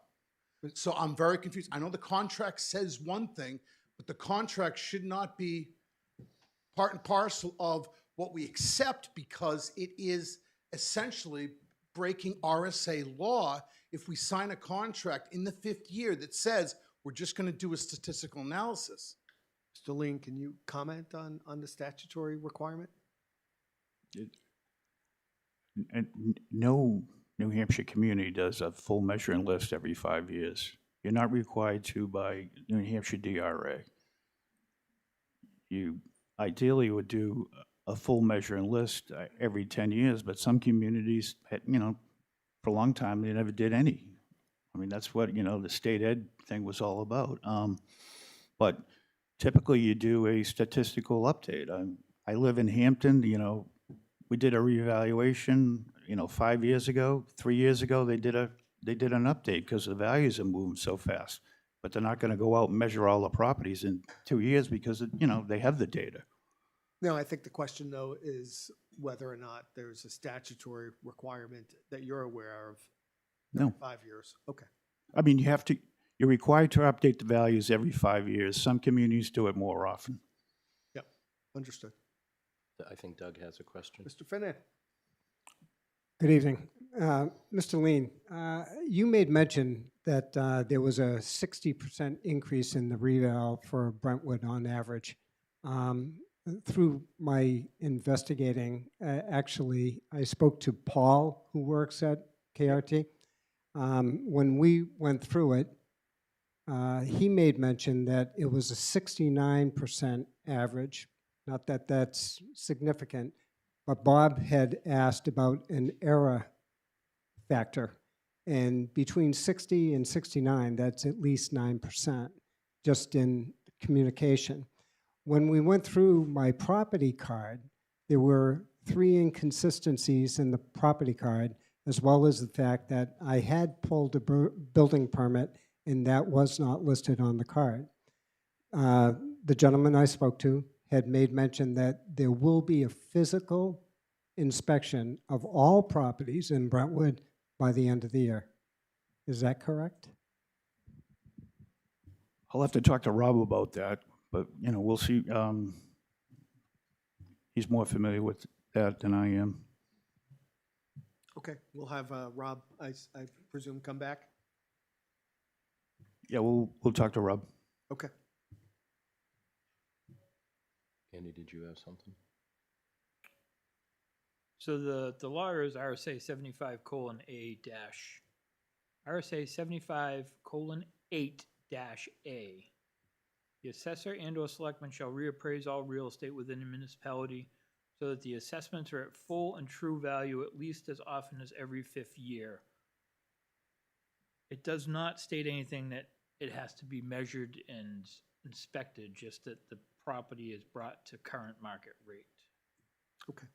So I'm very confused. I know the contract says one thing, but the contract should not be part and parcel of what we accept because it is essentially breaking RSA law if we sign a contract in the 5th year that says we're just going to do a statistical analysis. Mr. Lean, can you comment on the statutory requirement? No New Hampshire community does a full measuring list every 5 years. You're not required to by New Hampshire DRA. You ideally would do a full measuring list every 10 years, but some communities, for a long time, they never did any. I mean, that's what, the state ed thing was all about. But typically you do a statistical update. I live in Hampton, we did a reevaluation, 5 years ago, 3 years ago, they did an update because the values are moving so fast. But they're not going to go out and measure all the properties in 2 years because, they have the data. No, I think the question, though, is whether or not there's a statutory requirement that you're aware of. No. 5 years. Okay. I mean, you're required to update the values every 5 years. Some communities do it more often. Yep. Understood. I think Doug has a question. Mr. Finnan. Good evening. Mr. Lean, you made mention that there was a 60% increase in the reval for Brentwood on average. Through my investigating, actually, I spoke to Paul, who works at KRT. When we went through it, he made mention that it was a 69% average. Not that that's significant, but Bob had asked about an error factor. And between 60 and 69, that's at least 9%, just in communication. When we went through my property card, there were 3 inconsistencies in the property card, as well as the fact that I had pulled a building permit and that was not listed on the card. The gentleman I spoke to had made mention that there will be a physical inspection of all properties in Brentwood by the end of the year. Is that correct? I'll have to talk to Rob about that, but, we'll see. He's more familiar with that than I am. Okay, we'll have Rob, I presume, come back. Yeah, we'll talk to Rob. Okay. Andy, did you have something? So the law is RSA 75:A dash, RSA 75:8-A. The assessor and/or selectman shall reappraise all real estate within the municipality so that the assessments are at full and true value at least as often as every 5th year. It does not state anything that it has to be measured and inspected, just that the property is brought to current market rate. Okay.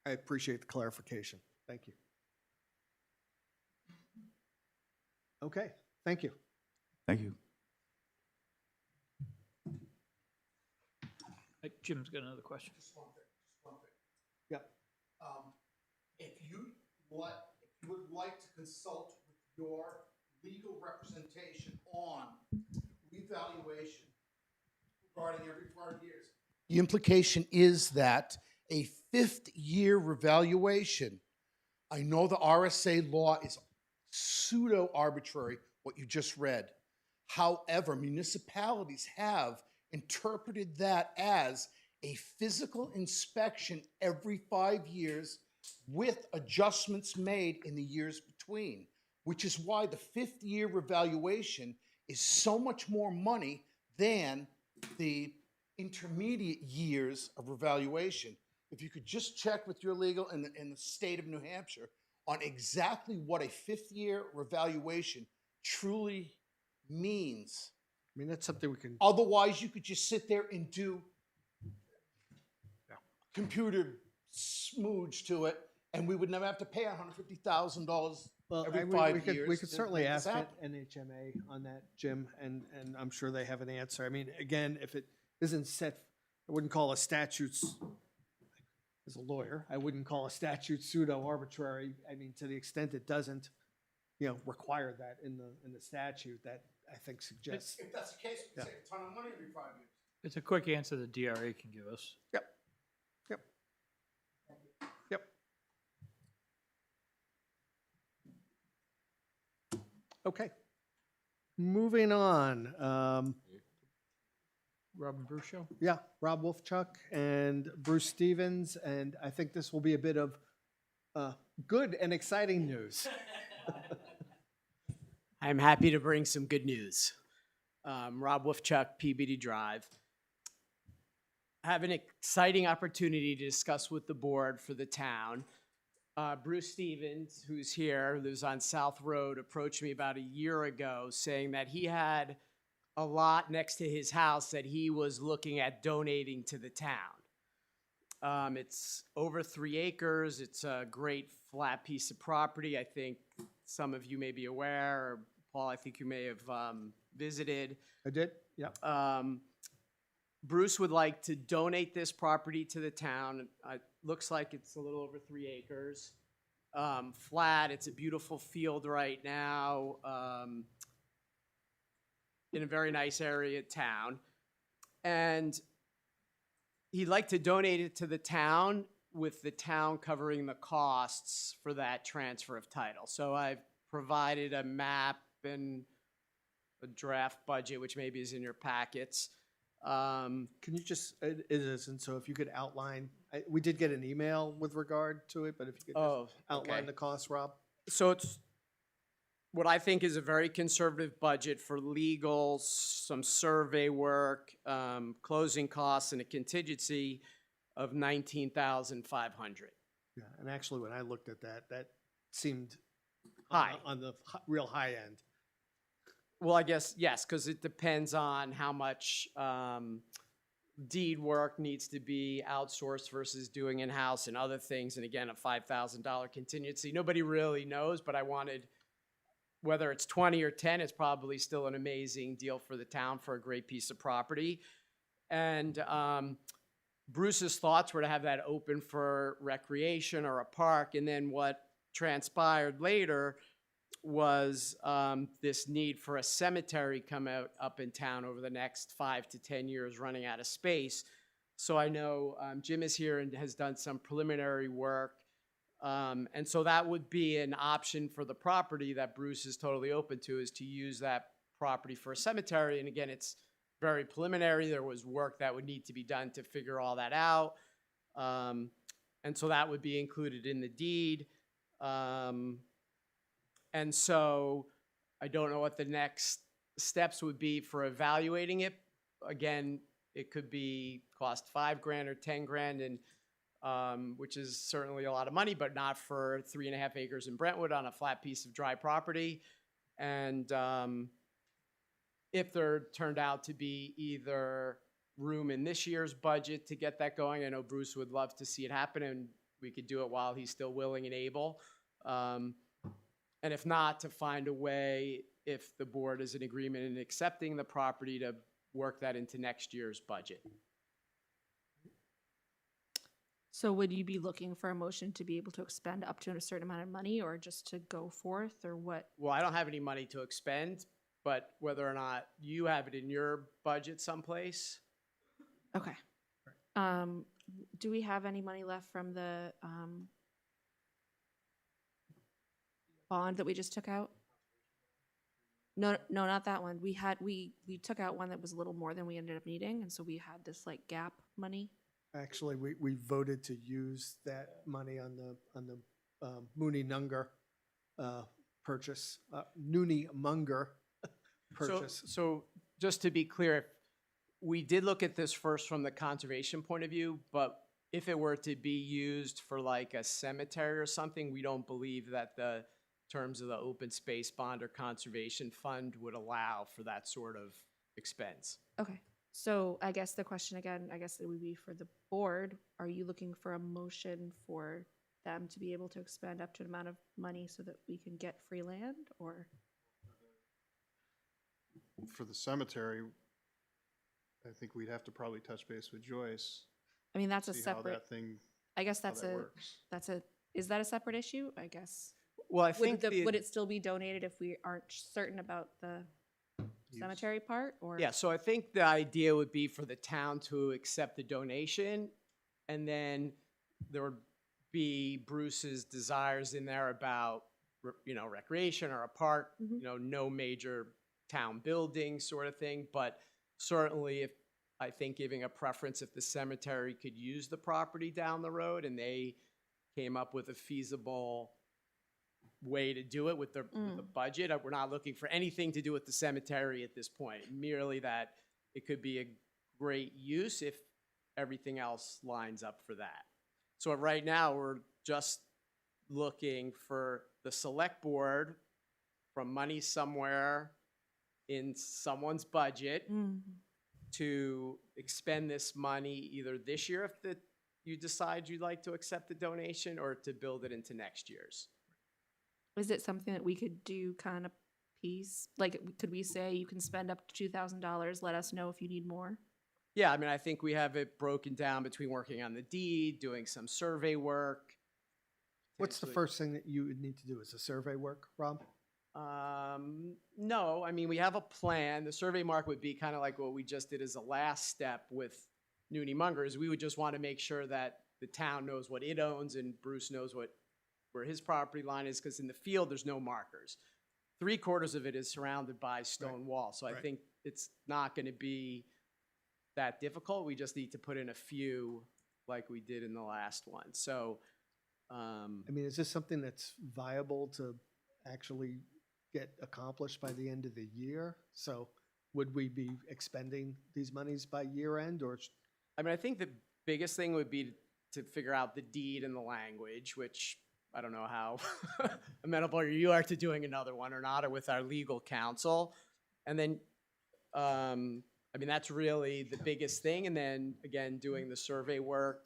I appreciate the clarification. Thank you. Okay, thank you. Thank you. Jim's got another question. Just one thing. Yep. If you would like to consult with your legal representation on revaluation regarding every 5 years, the implication is that a 5th year revaluation, I know the RSA law is pseudo-arbitrary, what you just read. However, municipalities have interpreted that as a physical inspection every 5 years with adjustments made in the years between, which is why the 5th year revaluation is so much more money than the intermediate years of revaluation. If you could just check with your legal in the state of New Hampshire on exactly what a 5th year revaluation truly means. I mean, that's something we can. Otherwise, you could just sit there and do computer smooge to it, and we would never have to pay $150,000 every 5 years. We could certainly to make this ask happen. NHMA on that, Jim, and I'm sure they have an answer. I mean, again, if it isn't set, I wouldn't call a statute, as a lawyer, I wouldn't call a statute pseudo-arbitrary. I mean, to the extent it doesn't, require that in the statute, that I think suggests. If that's the case, we save a ton of money every 5 years. It's a quick answer the DRA can give us. Yep. Okay. Moving on. Robin Bruce Show? Yeah, Rob Wolfchuck and Bruce Stevens, and I think this will be a bit of good and exciting news. I'm happy to bring some good news. Rob Wolfchuck, PBD Drive. I have an exciting opportunity to discuss with the board for the town. Bruce Stevens, who's here, lives on South Road, approached me about a year ago saying that he had a lot next to his house that he was looking at donating to the town. It's over 3 acres. It's a great flat piece of property. I think some of you may be aware, or Paul, I think you may have visited. I did, yeah. Bruce would like to donate this property to the town. Looks like it's a little over 3 acres. Flat, it's a beautiful field right now, in a very nice area of town. And he'd like to donate it to the town with the town covering the costs for that transfer of title. So I've provided a map and a draft budget, which maybe is in your packets. Can you just, it is, and so if you could outline, we did get an email with regard to it, but if you could just outline okay. the costs, Rob? So it's what I think is a very conservative budget for legal, some survey work, closing costs, and a contingency of $19,500. Yeah, and actually, when I looked at that, that seemed High. On the real high end. Well, I guess, yes, because it depends on how much deed work needs to be outsourced versus doing in-house and other things. And again, a $5,000 contingency. Nobody really knows, but I wanted, whether it's 20 or 10, it's probably still an amazing deal for the town for a great piece of property. And Bruce's thoughts were to have that open for recreation or a park. And then what transpired later was this need for a cemetery come out up in town over the next 5 to 10 years, running out of space. So I know Jim is here and has done some preliminary work. And so that would be an option for the property that Bruce is totally open to, is to use that property for a cemetery. And again, it's very preliminary. There was work that would need to be done to figure all that out. And so that would be included in the deed. And so I don't know what the next steps would be for evaluating it. Again, it could be cost $5,000 or $10,000, and which is certainly a lot of money, but not for 3.5 acres in Brentwood on a flat piece of dry property. And if there turned out to be either room in this year's budget to get that going, I know Bruce would love to see it happen, and we could do it while he's still willing and able. And if not, to find a way, if the board is in agreement in accepting the property, to work that into next year's budget. So would you be looking for a motion to be able to expend up to a certain amount of money, or just to go forth, or what? Well, I don't have any money to expend, but whether or not you have it in your budget someplace. Okay. Do we have any money left from the bond that we just took out? No, not that one. We took out one that was a little more than we ended up needing, and so we had this like gap money. Actually, we voted to use that money on the Mooney Nunger purchase, Noonie Munger purchase. So just to be clear, we did look at this first from the conservation point of view, but if it were to be used for like a cemetery or something, we don't believe that the terms of the open space bond or conservation fund would allow for that sort of expense. Okay. So I guess the question again, I guess it would be for the board. Are you looking for a motion for them to be able to expend up to an amount of money so that we can get free land, or? For the cemetery, I think we'd have to probably touch base with Joyce. I mean, that's a see how separate, that thing, I guess how that works. Is that a separate issue? I guess. Well, I think would it still be donated if we aren't certain about the cemetery part, or? Yeah, so I think the idea would be for the town to accept the donation, and then there would be Bruce's desires in there about recreation or a park, Mhm. no major town building sort of thing, but certainly if, I think giving a preference if the cemetery could use the property down the road and they came up with a feasible way to do it with the budget. We're not looking for anything to do with the cemetery at this point, merely that it could be a great use if everything else lines up for that. So right now, we're just looking for the select board from money somewhere in someone's budget to expend this money either this year if you decide you'd like to accept the donation, or to build it into next year's. Is it something that we could do kind of piece? Like, could we say you can spend up to $2,000, let us know if you need more? Yeah, I mean, I think we have it broken down between working on the deed, doing some survey work. What's the first thing that you would need to do? Is the survey work, Rob? No, I mean, we have a plan. The survey mark would be kind of like what we just did as a last step with Noonie Mungers. We would just want to make sure that the town knows what it owns and Bruce knows where his property line is, because in the field, there's no markers. 3/4 of it is surrounded by stone walls, so I think it's not going to be that difficult. We just need to put in a few like we did in the last one. So, I mean, is this something that's viable to actually get accomplished by the end of the year? So would we be expending these monies by year end, or? I mean, I think the biggest thing would be to figure out the deed and the language, which I don't know how amenable you are to doing another one or not, or with our legal counsel. And then, I mean, that's really the biggest thing. And then again, doing the survey work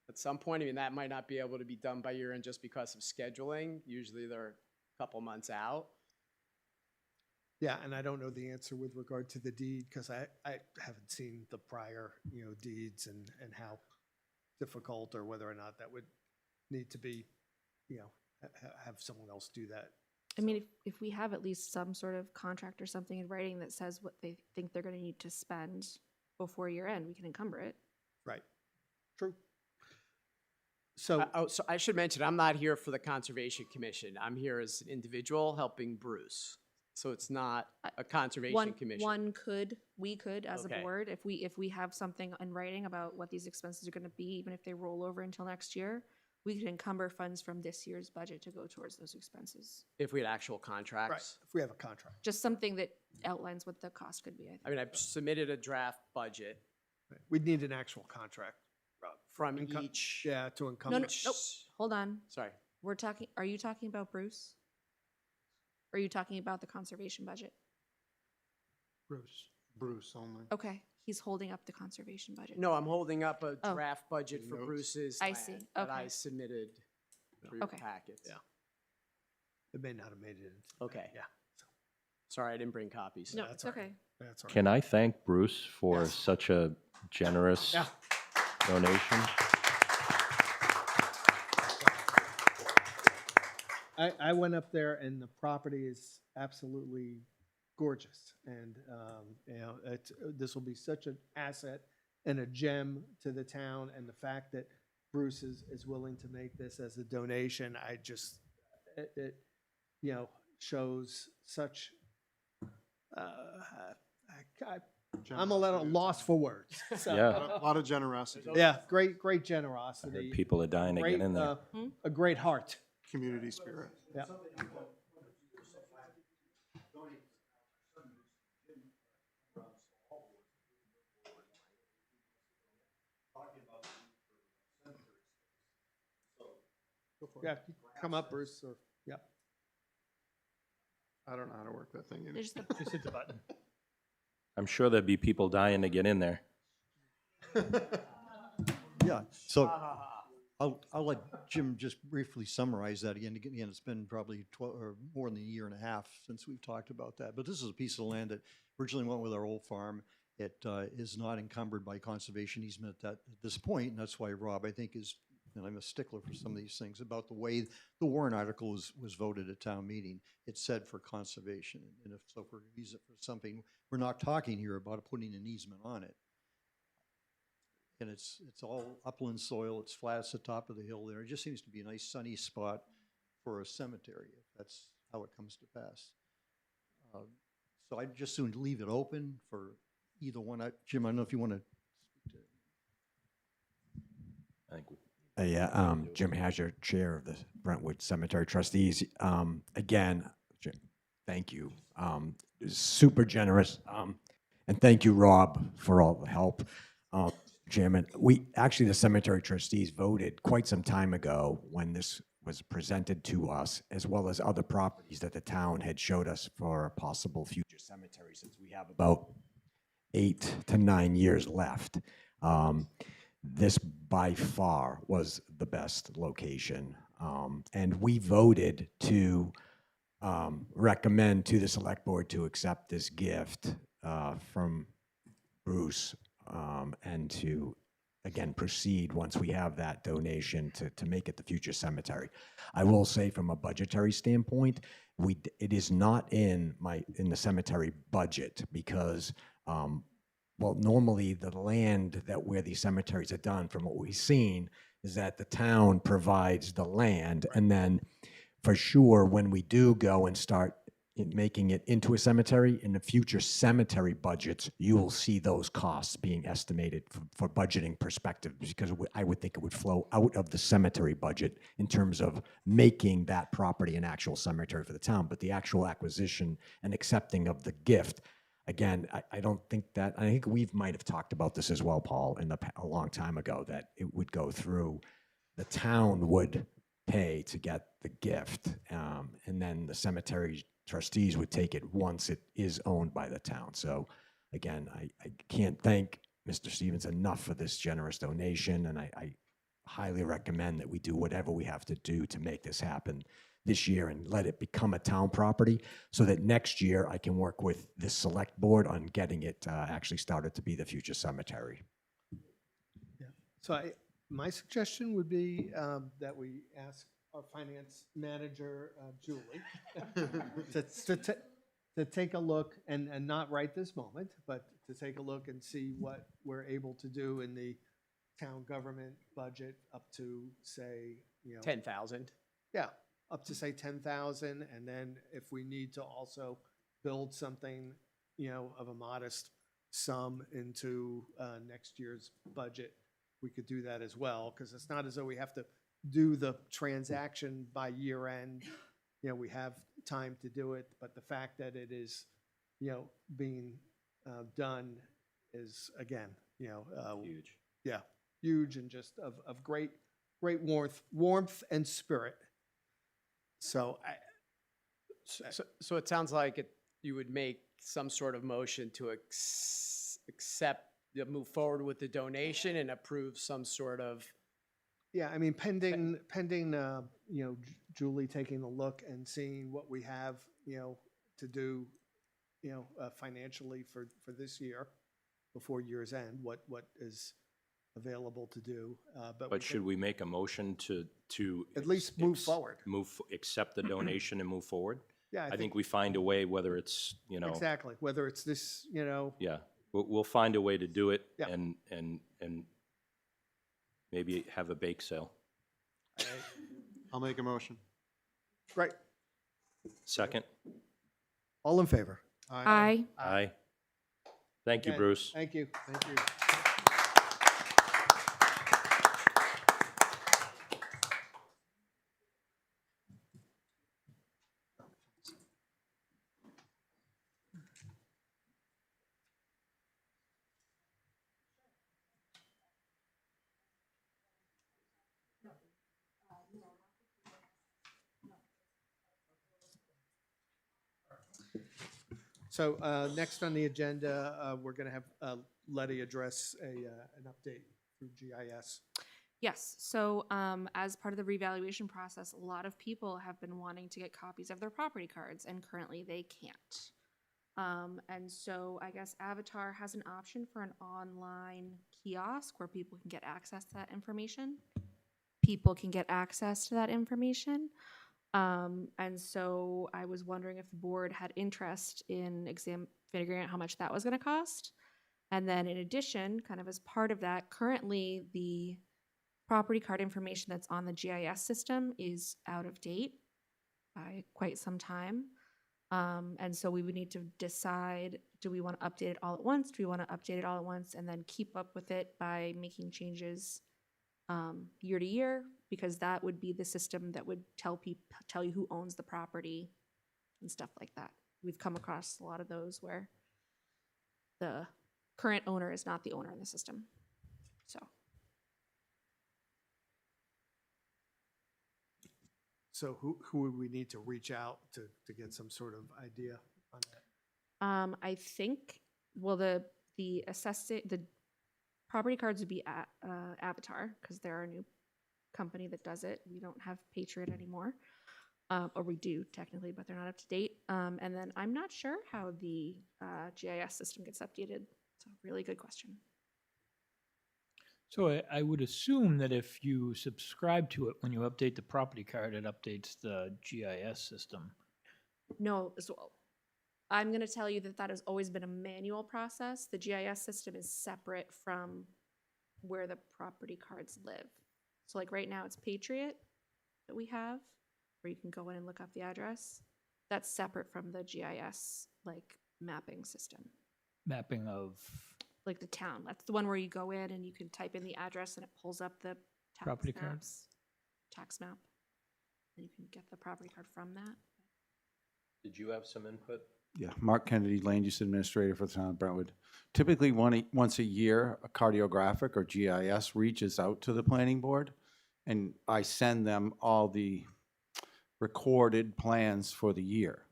at some point. I mean, that might not be able to be done by year end just because of scheduling. Usually they're a couple months out. Yeah, and I don't know the answer with regard to the deed, because I haven't seen the prior, deeds and how difficult, or whether or not that would need to be, have someone else do that. I mean, if we have at least some sort of contract or something in writing that says what they think they're going to need to spend before year end, we can encumber it. Right. True. So, So I should mention, I'm not here for the Conservation Commission. I'm here as an individual helping Bruce. So it's not a Conservation Commission. We could, as a Okay. board, if we have something in writing about what these expenses are going to be, even if they roll over until next year, we could encumber funds from this year's budget to go towards those expenses. If we had actual contracts. if we have a contract. Just something that outlines what the cost could be, I think. I mean, I've submitted a draft budget We'd need an actual contract, Rob. from Encum- each. Yeah, to No, encumber. nope, hold on. Sorry. Are you talking about Bruce? Or are you talking about the conservation budget? Bruce only. Okay, he's holding up the conservation budget. No, I'm holding up a Oh. draft budget for Notes. Bruce's I land see, that I okay. submitted for your Okay. packets. Yeah. It may not have made it. Okay. Yeah. Sorry, I didn't bring copies. No, That's it's all right. okay. That's all right. Can I thank Bruce for such a generous Yeah. donation? I went up there, and the property is absolutely gorgeous, and this will be such an asset and a gem to the town, and the fact that Bruce is willing to make this as a donation, it shows such. I'm a little lost for words. So, Yeah. A lot of generosity. yeah, great I generosity. heard people are dying to get in there. A great heart. Community spirit. Yeah. Yeah, come up, Bruce. Or, yeah. I don't know how to work that thing either. There's the, Just hit the button. I'm sure there'd be people dying to get in there. Yeah, so I'll let Jim just briefly summarize that again. Again, it's been probably 12 or more than a year and a half since we've talked about that. But this is a piece of land that originally went with our old farm. It is not encumbered by conservation easement at this point, and that's why Rob, I think, is, and I'm a stickler for some of these things, about the way the warrant article was voted at town meeting. It said for conservation, and if we're going to use it for something, we're not talking here about putting an easement on it. And it's all upland soil, it's flat, it's the top of the hill there. It just seems to be a nice sunny spot for a cemetery, if that's how it comes to pass. So I'd just soon leave it open for either one. Jim, I don't know if you want to speak to it. I think we Yeah, Jim Hazard, Chair of the Brentwood Cemetery Trustees. Again, Jim, thank you. Super generous. And thank you, Rob, for all the help. Jim, and the cemetery trustees voted quite some time ago when this was presented to us, as well as other properties that the town had showed us for a possible future cemetery, since we have about 8 to 9 years left. This by far was the best location. And we voted to recommend to the select board to accept this gift from Bruce and to, again, proceed once we have that donation to make it the future cemetery. I will say from a budgetary standpoint, it is not in the cemetery budget because well, normally the land where these cemeteries are done, from what we've seen, is that the town provides the land, and then for sure, when we do go and start making it into a cemetery, in the future cemetery budgets, you will see those costs being estimated for budgeting perspective, because I would think it would flow out of the cemetery budget in terms of making that property an actual cemetery for the town. But the actual acquisition and accepting of the gift, again, I don't think that, I think we might have talked about this as well, Paul, a long time ago, that it would go through, the town would pay to get the gift, and then the cemetery trustees would take it once it is owned by the town. So again, I can't thank Mr. Stevens enough for this generous donation, and I highly recommend that we do whatever we have to do to make this happen this year and let it become a town property, so that next year I can work with the select board on getting it actually started to be the future cemetery. Yeah. So my suggestion would be that we ask our finance manager, Julie, to take a look, and not right this moment, but to take a look and see what we're able to do in the town government budget up to, say, 10,000. Yeah, up to say 10,000, and then if we need to also build something, of a modest sum into next year's budget, we could do that as well, because it's not as though we have to do the transaction by year end. We have time to do it, but the fact that it is, being done is, again, huge. Yeah, huge, and just of great warmth and spirit. So So it sounds like you would make some sort of motion to accept, move forward with the donation and approve some sort of. Yeah, I mean, pending, Julie taking a look and seeing what we have, to do, financially for this year, before year's end, what is available to do. But should we make a motion to at least move forward? Accept the donation and move forward? Yeah, I think we find a way, whether it's, Exactly, whether it's this, Yeah, we'll find a way to do it, Yeah. and maybe have a bake sale. I'll make a motion. Right. Second? All in favor? Aye. Aye. Thank you, Okay, Bruce. Thank you. Thank you. So next on the agenda, we're going to have Letty address an update through GIS. Yes, so as part of the revaluation process, a lot of people have been wanting to get copies of their property cards, and currently they can't. And so I guess Avatar has an option for an online kiosk where people can get access to that information. And so I was wondering if the board had interest in figuring out how much that was going to cost. And then in addition, kind of as part of that, currently the property card information that's on the GIS system is out of date. by quite some time. And so we would need to decide, do we want to update it all at once? Do we want to update it all at once and then keep up with it by making changes year to year? Because that would be the system that would tell you who owns the property and stuff like that. We've come across a lot of those where the current owner is not the owner in the system. So. So who would we need to reach out to get some sort of idea on that? I think, well, the property cards would be Avatar, because they're our new company that does it. We don't have Patriot anymore, or we do technically, but they're not up to date. And then I'm not sure how the GIS system gets updated. It's a really good question. So I would assume that if you subscribe to it, when you update the property card, it updates the GIS system. No, as well. I'm going to tell you that has always been a manual process. The GIS system is separate from where the property cards live. So like right now it's Patriot that we have, where you can go in and look up the address. That's separate from the GIS like mapping system. Mapping of Like the town. That's the one where you go in and you can type in the address and it pulls up the property card? Tax map. And you can get the property card from that. Did you have some input? Yeah, Mark Kennedy, Land Use Administrator for the Town of Brentwood. Typically, once a year, a cartographic or GIS reaches out to the planning board, and I send them all the recorded plans for the year.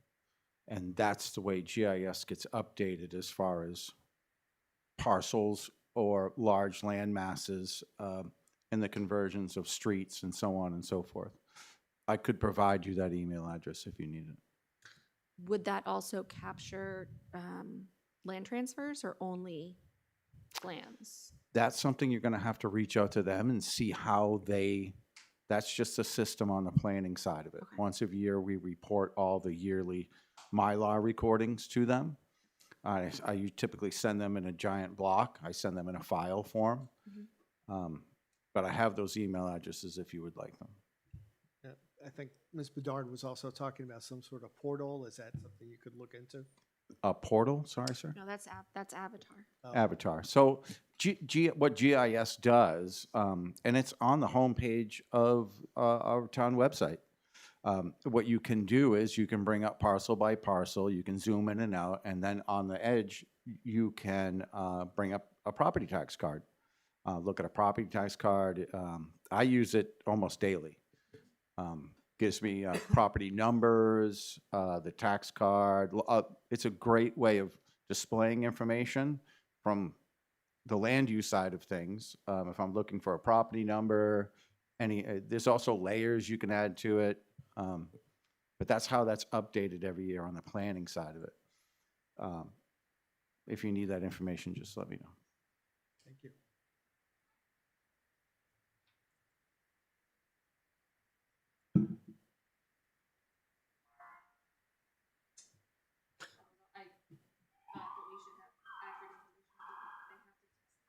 And that's the way GIS gets updated as far as parcels or large land masses and the conversions of streets and so on and so forth. I could provide you that email address if you need it. Would that also capture land transfers or only plans? That's something you're going to have to reach out to them and see how that's just a system on the planning side of it. Okay. Once a year, we report all the yearly Mylar recordings to them. I typically send them in a giant block. I send them in a file form. Mm-hmm. But I have those email addresses if you would like them. Yeah, I think Ms. Bedard was also talking about some sort of portal. Is that something you could look into? A portal, sorry, sir? No, that's Avatar. Oh. Avatar. So what GIS does, and it's on the homepage of our town website. What you can do is you can bring up parcel by parcel, you can zoom in and out, and then on the edge, you can bring up a property tax card. Look at a property tax card. I use it almost daily. Gives me property numbers, the tax card. It's a great way of displaying information from the land use side of things. If I'm looking for a property number, there's also layers you can add to it. But that's how that's updated every year on the planning side of it. If you need that information, just let me know. Thank you.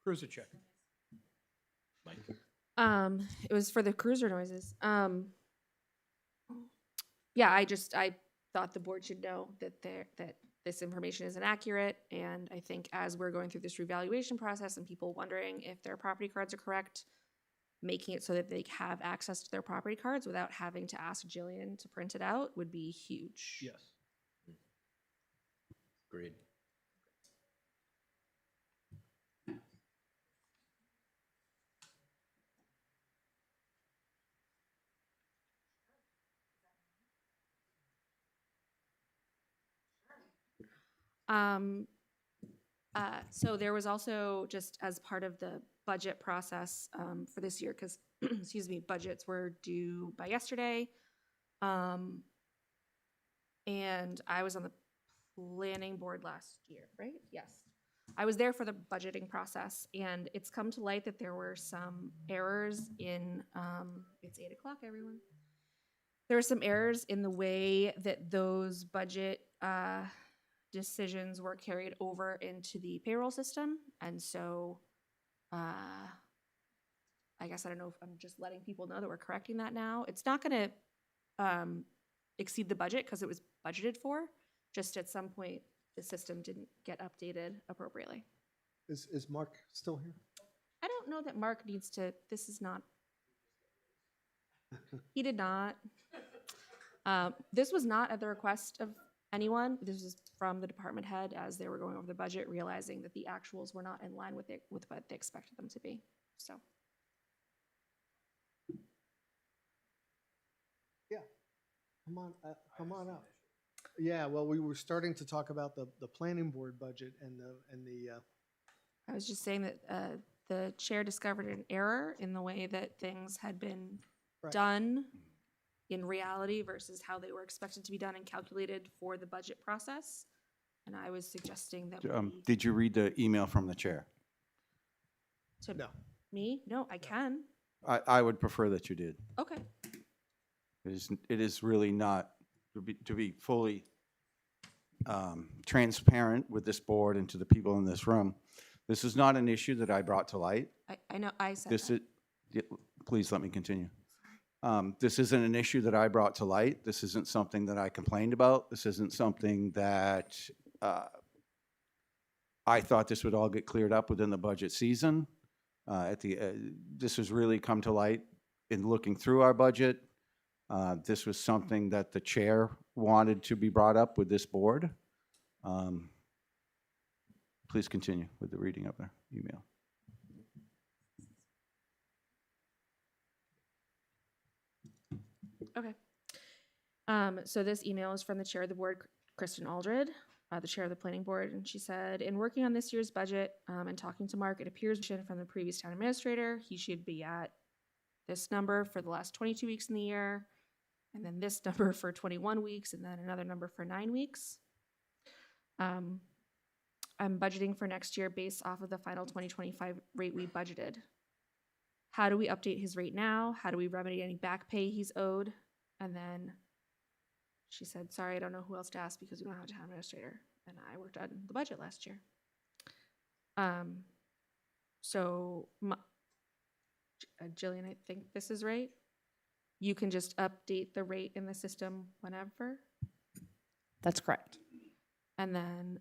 Cruiser check. It was for the cruiser noises. Yeah, I thought the board should know that this information is inaccurate, and I think as we're going through this revaluation process and people wondering if their property cards are correct, making it so that they have access to their property cards without having to ask Jillian to print it out would be huge. Yes. Agreed. So there was also, just as part of the budget process for this year, because, excuse me, budgets were due by yesterday. And I was on the planning board last year, right? Yes. I was there for the budgeting process, and it's come to light that there were some errors in, it's 8 o'clock, everyone. There were some errors in the way that those budget decisions were carried over into the payroll system. And so I guess I don't know if I'm just letting people know that we're correcting that now. It's not going to exceed the budget because it was budgeted for. Just at some point, the system didn't get updated appropriately. Is Mark still here? I don't know that Mark needs to, this is not, he did not. This was not at the request of anyone. This was from the department head as they were going over the budget, realizing that the actuals were not in line with what they expected them to be, so. Yeah, come on up. Yeah, well, we were starting to talk about the planning board budget and the I was just saying that the chair discovered an error in the way that things had been done in reality versus how they were expected to be done and calculated for the budget process. And I was suggesting that Did you read the email from the chair? to me, no, I can. I would prefer that you did. Okay. It is really not, to be fully transparent with this board and to the people in this room. This is not an issue that I brought to light. I know, I said This that. is, please let me continue. This isn't an issue that I brought to light. This isn't something that I complained about. This isn't something that I thought this would all get cleared up within the budget season. This has really come to light in looking through our budget. This was something that the chair wanted to be brought up with this board. Please continue with the reading of the email. Okay. So this email is from the chair of the board, Kristen Aldred, the chair of the planning board, and she said, in working on this year's budget and talking to Mark, it appears from the previous town administrator, he should be at this number for the last 22 weeks in the year, and then this number for 21 weeks, and then another number for 9 weeks. I'm budgeting for next year based off of the final 2025 rate we budgeted. How do we update his rate now? How do we remedy any back pay he's owed? And then she said, sorry, I don't know who else to ask because we don't have a town administrator. And I worked on the budget last year. Jillian, I think this is right. You can just update the rate in the system whenever. That's correct. And then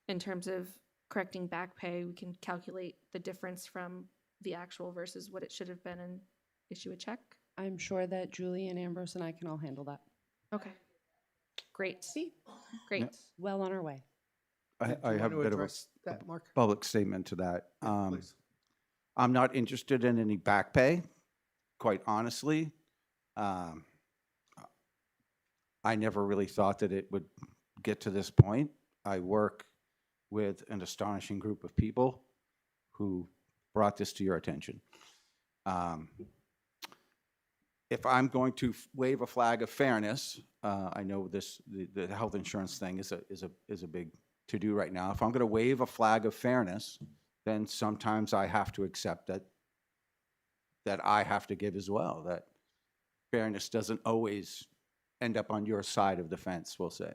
in terms of correcting back pay, we can calculate the difference from the actual versus what it should have been and issue a check. I'm sure that Julie and Ambrose and I can all handle that. Okay. Great. See? Great. Yeah. Well on our way. I have a bit of a Mark? public statement to that. Please. I'm not interested in any back pay, quite honestly. I never really thought that it would get to this point. I work with an astonishing group of people who brought this to your attention. If I'm going to wave a flag of fairness, I know the health insurance thing is a big to-do right now. If I'm going to wave a flag of fairness, then sometimes I have to accept that I have to give as well, that fairness doesn't always end up on your side of the fence, we'll say.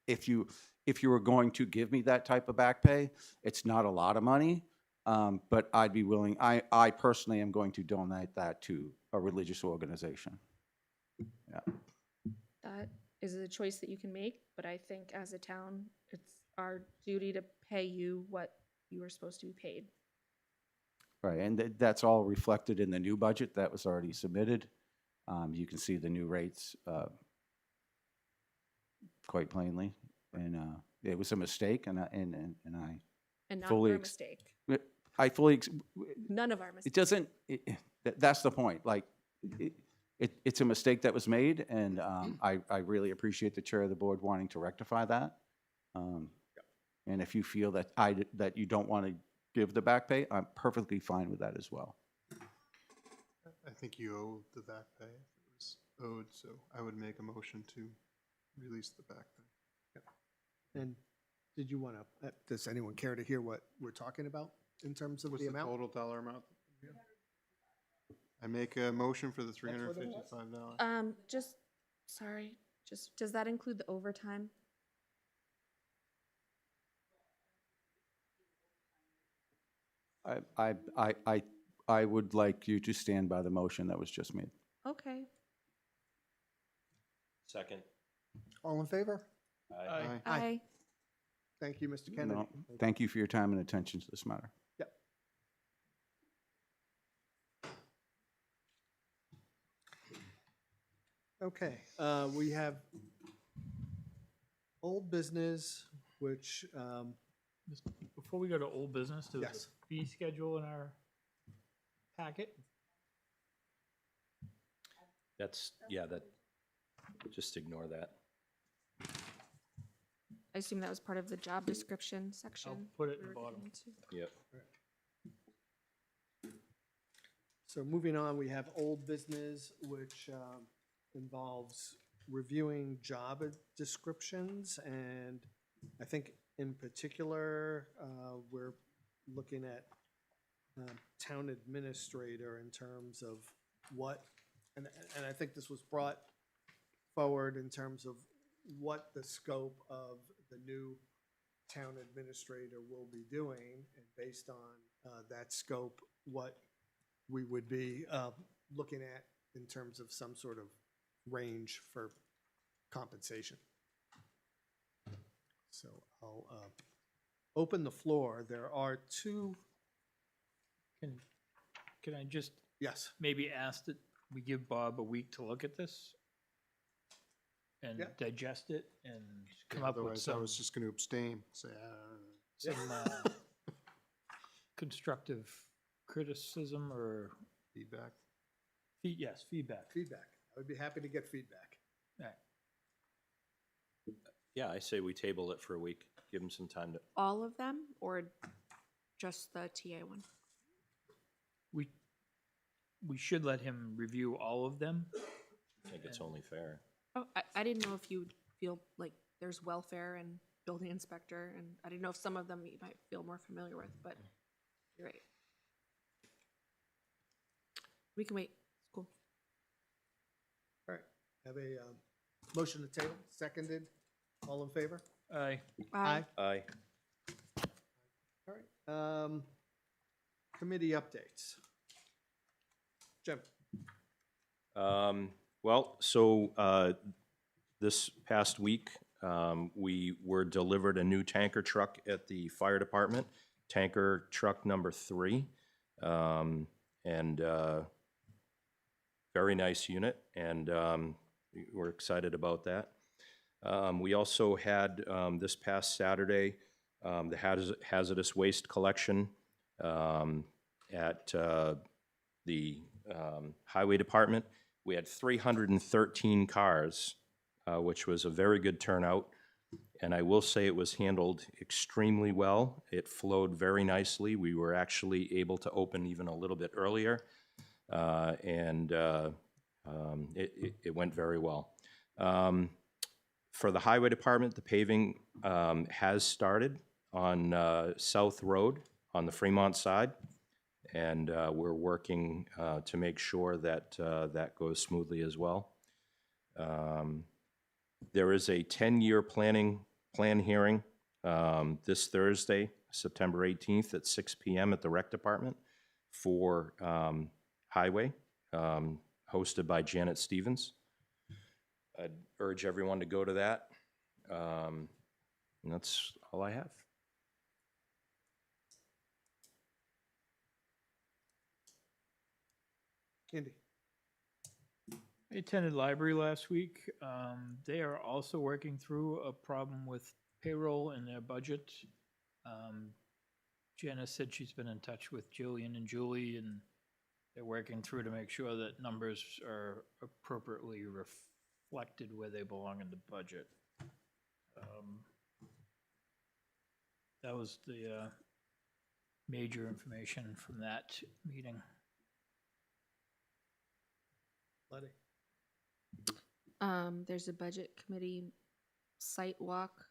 If you were going to give me that type of back pay, it's not a lot of money, but I'd be willing, I personally am going to donate that to a religious organization. Yeah. That is a choice that you can make, but I think as a town, it's our duty to pay you what you are supposed to be paid. Right, and that's all reflected in the new budget that was already submitted. You can see the new rates quite plainly, and it was a mistake, and not fully our mistake. I fully None of our mistakes. It doesn't. That's the point. Like, it's a mistake that was made, and I really appreciate the chair of the board wanting to rectify that. And if you feel that that you don't want to give the back pay, I'm perfectly fine with that as well. I think you owe the back pay if it was owed, so I would make a motion to release the back pay. And did you want to, does anyone care to hear what we're talking about in terms of the amount? Total dollar amount? I make a motion for the $355. Does that include the overtime? I would like you to stand by the motion that was just made. Okay. Second. All in favor? Aye. Aye. Thank you, Mr. Kennedy. No, thank you for your time and attention to this matter. Yep. Okay, we have old business, which, Before we go to old business, there's Yes. a fee schedule in our packet. That's, yeah, that, just ignore that. I assume that was part of the job description section. put it in we the were bottom. getting to. Yep. so moving on, we have old business, which involves reviewing job descriptions. And I think in particular, we're looking at town administrator in terms of what, and I think this was brought forward in terms of what the scope of the new town administrator will be doing, and based on that scope, what we would be looking at in terms of some sort of range for compensation. So I'll open the floor. There are two, Can I just yes, maybe ask that we give Bob a week to look at this? And Yeah. digest it and come up with Otherwise, I some, was just gonna abstain, say, some constructive criticism or, feedback. yes, feedback. feedback. I would be happy to get feedback. All right. Yeah, I say we table it for a week, give them some time to, All of them or just the TA one? We should let him review all of them. I think it's only fair. Oh, I didn't know if you feel like there's welfare and building inspector, and I didn't know if some of them you might feel more familiar with, but you're right. We can wait. It's cool. All right, have a motion to table, seconded. All in favor? Aye. Aye. Aye. All right. Committee updates. Jim? Well, so this past week, we were delivered a new tanker truck at the fire department, tanker truck number 3. And very nice unit, and we're excited about that. We also had, this past Saturday, the hazardous waste collection at the highway department. We had 313 cars, which was a very good turnout. And I will say it was handled extremely well. It flowed very nicely. We were actually able to open even a little bit earlier. And it went very well. For the highway department, the paving has started on South Road on the Fremont side. And we're working to make sure that that goes smoothly as well. There is a 10-year plan hearing this Thursday, September 18th at 6 p.m. at the Rec Department for Highway, hosted by Janet Stevens. I'd urge everyone to go to that. And that's all I have. Andy? I attended library last week. They are also working through a problem with payroll in their budget. Janice said she's been in touch with Jillian and Julie, and they're working through to make sure that numbers are appropriately reflected where they belong in the budget. That was the major information from that meeting. Letty? There's a budget committee site walk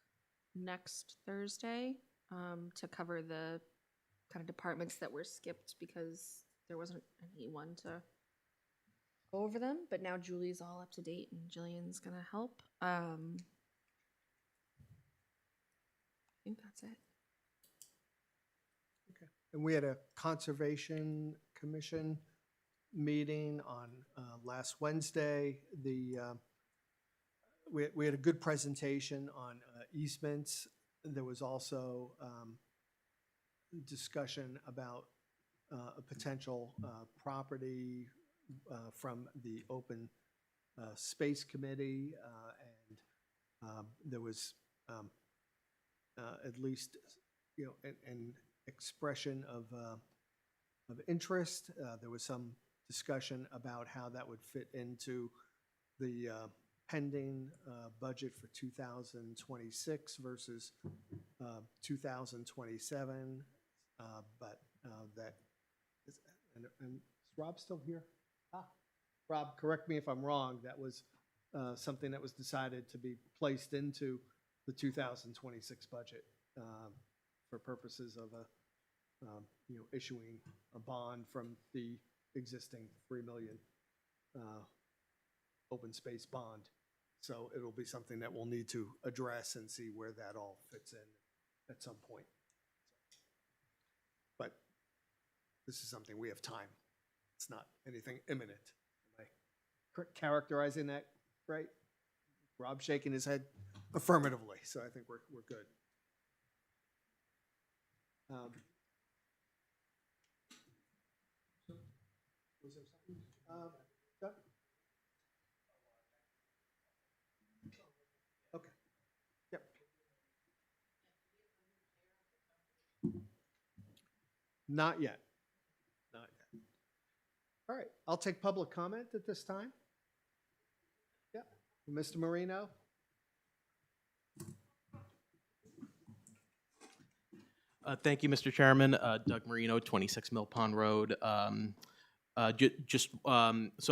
next Thursday to cover the kind of departments that were skipped because there wasn't anyone to go over them. But now Julie's all up to date and Jillian's gonna help. I think that's it. Okay. And we had a Conservation Commission meeting on last Wednesday. we had a good presentation on easements. There was also discussion about a potential property from the Open Space Committee, and there was at least, an expression of interest. There was some discussion about how that would fit into the pending budget for 2026 versus 2027. But that is, and is Rob still here? Rob, correct me if I'm wrong, that was something that was decided to be placed into the 2026 budget for purposes of issuing a bond from the existing 3 million open space bond. So it'll be something that we'll need to address and see where that all fits in at some point. But this is something we have time. It's not anything imminent. Am I characterizing that right? Rob shaking his head affirmatively, so I think we're good. Was there something? Doug? Okay. Yep. Not yet. Not yet. All right, I'll take public comment at this time. Yeah, Mr. Marino? Thank you, Mr. Chairman. Doug Marino, 26 Mill Pond Road. So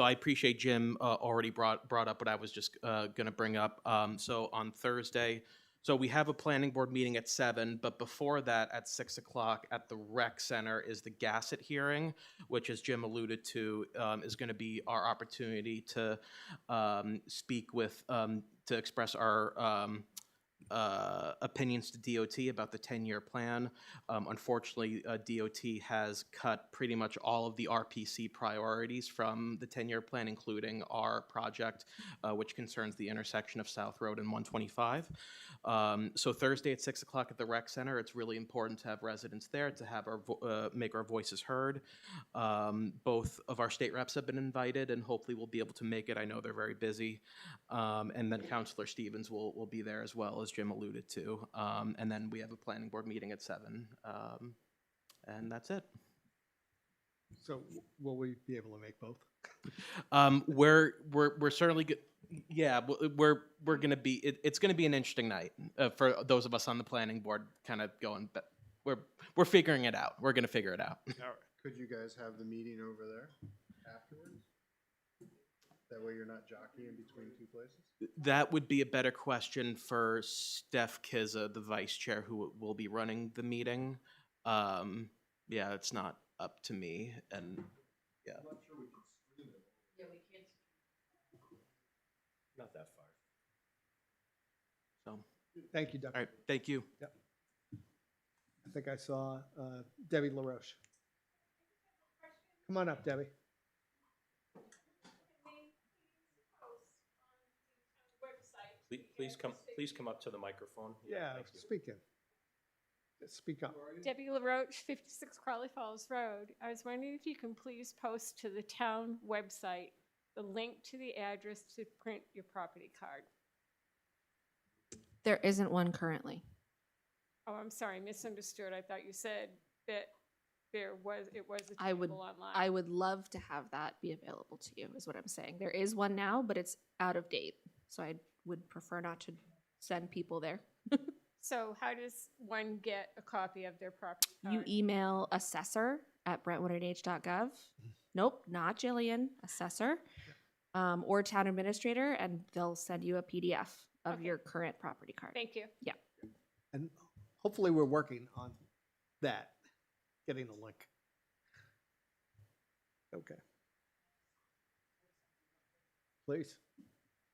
I appreciate Jim already brought up what I was just going to bring up. So on Thursday, so we have a planning board meeting at 7, but before that, at 6 o'clock at the rec center is the Gassett hearing, which, as Jim alluded to, is going to be our opportunity to speak with, to express our opinions to DOT about the 10-year plan. Unfortunately, DOT has cut pretty much all of the RPC priorities from the 10-year plan, including our project, which concerns the intersection of South Road and 125. So Thursday at 6 o'clock at the rec center, it's really important to have residents there to have our make our voices heard. Both of our state reps have been invited, and hopefully we'll be able to make it. I know they're very busy. And then Councilor Stevens will be there as well, as Jim alluded to. And then we have a planning board meeting at 7. And that's it. So will we be able to make both? We're certainly good. Yeah, we're going to be. It's going to be an interesting night for those of us on the planning board, kind of going. But we're figuring it out. We're going to figure it out. All right. Could you guys have the meeting over there afterwards? That way you're not jockeying between two places? That would be a better question for Steph Kizza, the vice chair, who will be running the meeting. Yeah, it's not up to me, and yeah. I'm not sure we can screen it. Yeah, we can't. Not that far. So. Thank you, Doug. All right, thank you. Yep. I think I saw Debbie LaRoche. Come on up, Debbie. Please come up to the microphone. Yeah, thank you. speak in. Speak up. Debbie LaRoche, 56 Crawley Falls Road. I was wondering if you can please post to the town website the link to the address to print your property card. There isn't one currently. Oh, I'm sorry, misunderstood. I thought you said that it was a I would, table online. I would love to have that be available to you, is what I'm saying. There is one now, but it's out of date. So I would prefer not to send people there. So how does one get a copy of their property card? You email assessor@brentwoodnh.gov. Nope, not Jillian, assessor, or town administrator, and they'll send you a PDF of your current property card. Thank you. Yeah. And hopefully we're working on that, getting the link. Okay. Please.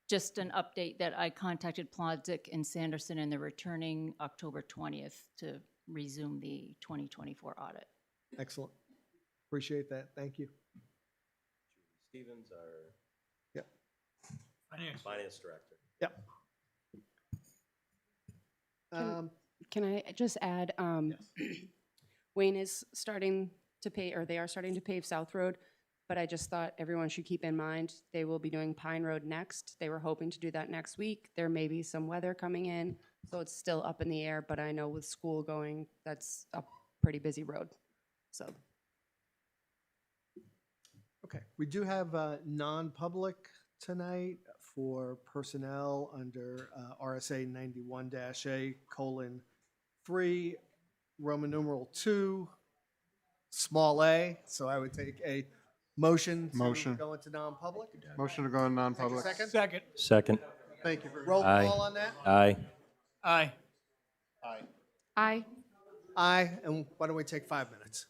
Just an update that I contacted Plodzik and Sanderson, and they're returning October 20th to resume the 2024 audit. Excellent. Appreciate that. Thank you. Stevens, our Yep. finance director. Yep. Um, Can I just add, Wayne is starting to pay, or they are starting to pave South Road, but I just thought everyone should keep in mind, they will be doing Pine Road next. They were hoping to do that next week. There may be some weather coming in, so it's still up in the air, but I know with school going, that's a pretty busy road, so. Okay, we do have non-public tonight for personnel under RSA 91-A:3, Roman numeral 2, small a. So I would take a motion to Motion. go into non-public. Motion to go in non-public. Take a second. Second. Second. Thank you. Roll Aye. call on that. Aye. Aye. Aye. Aye. Aye, and why don't we take 5 minutes?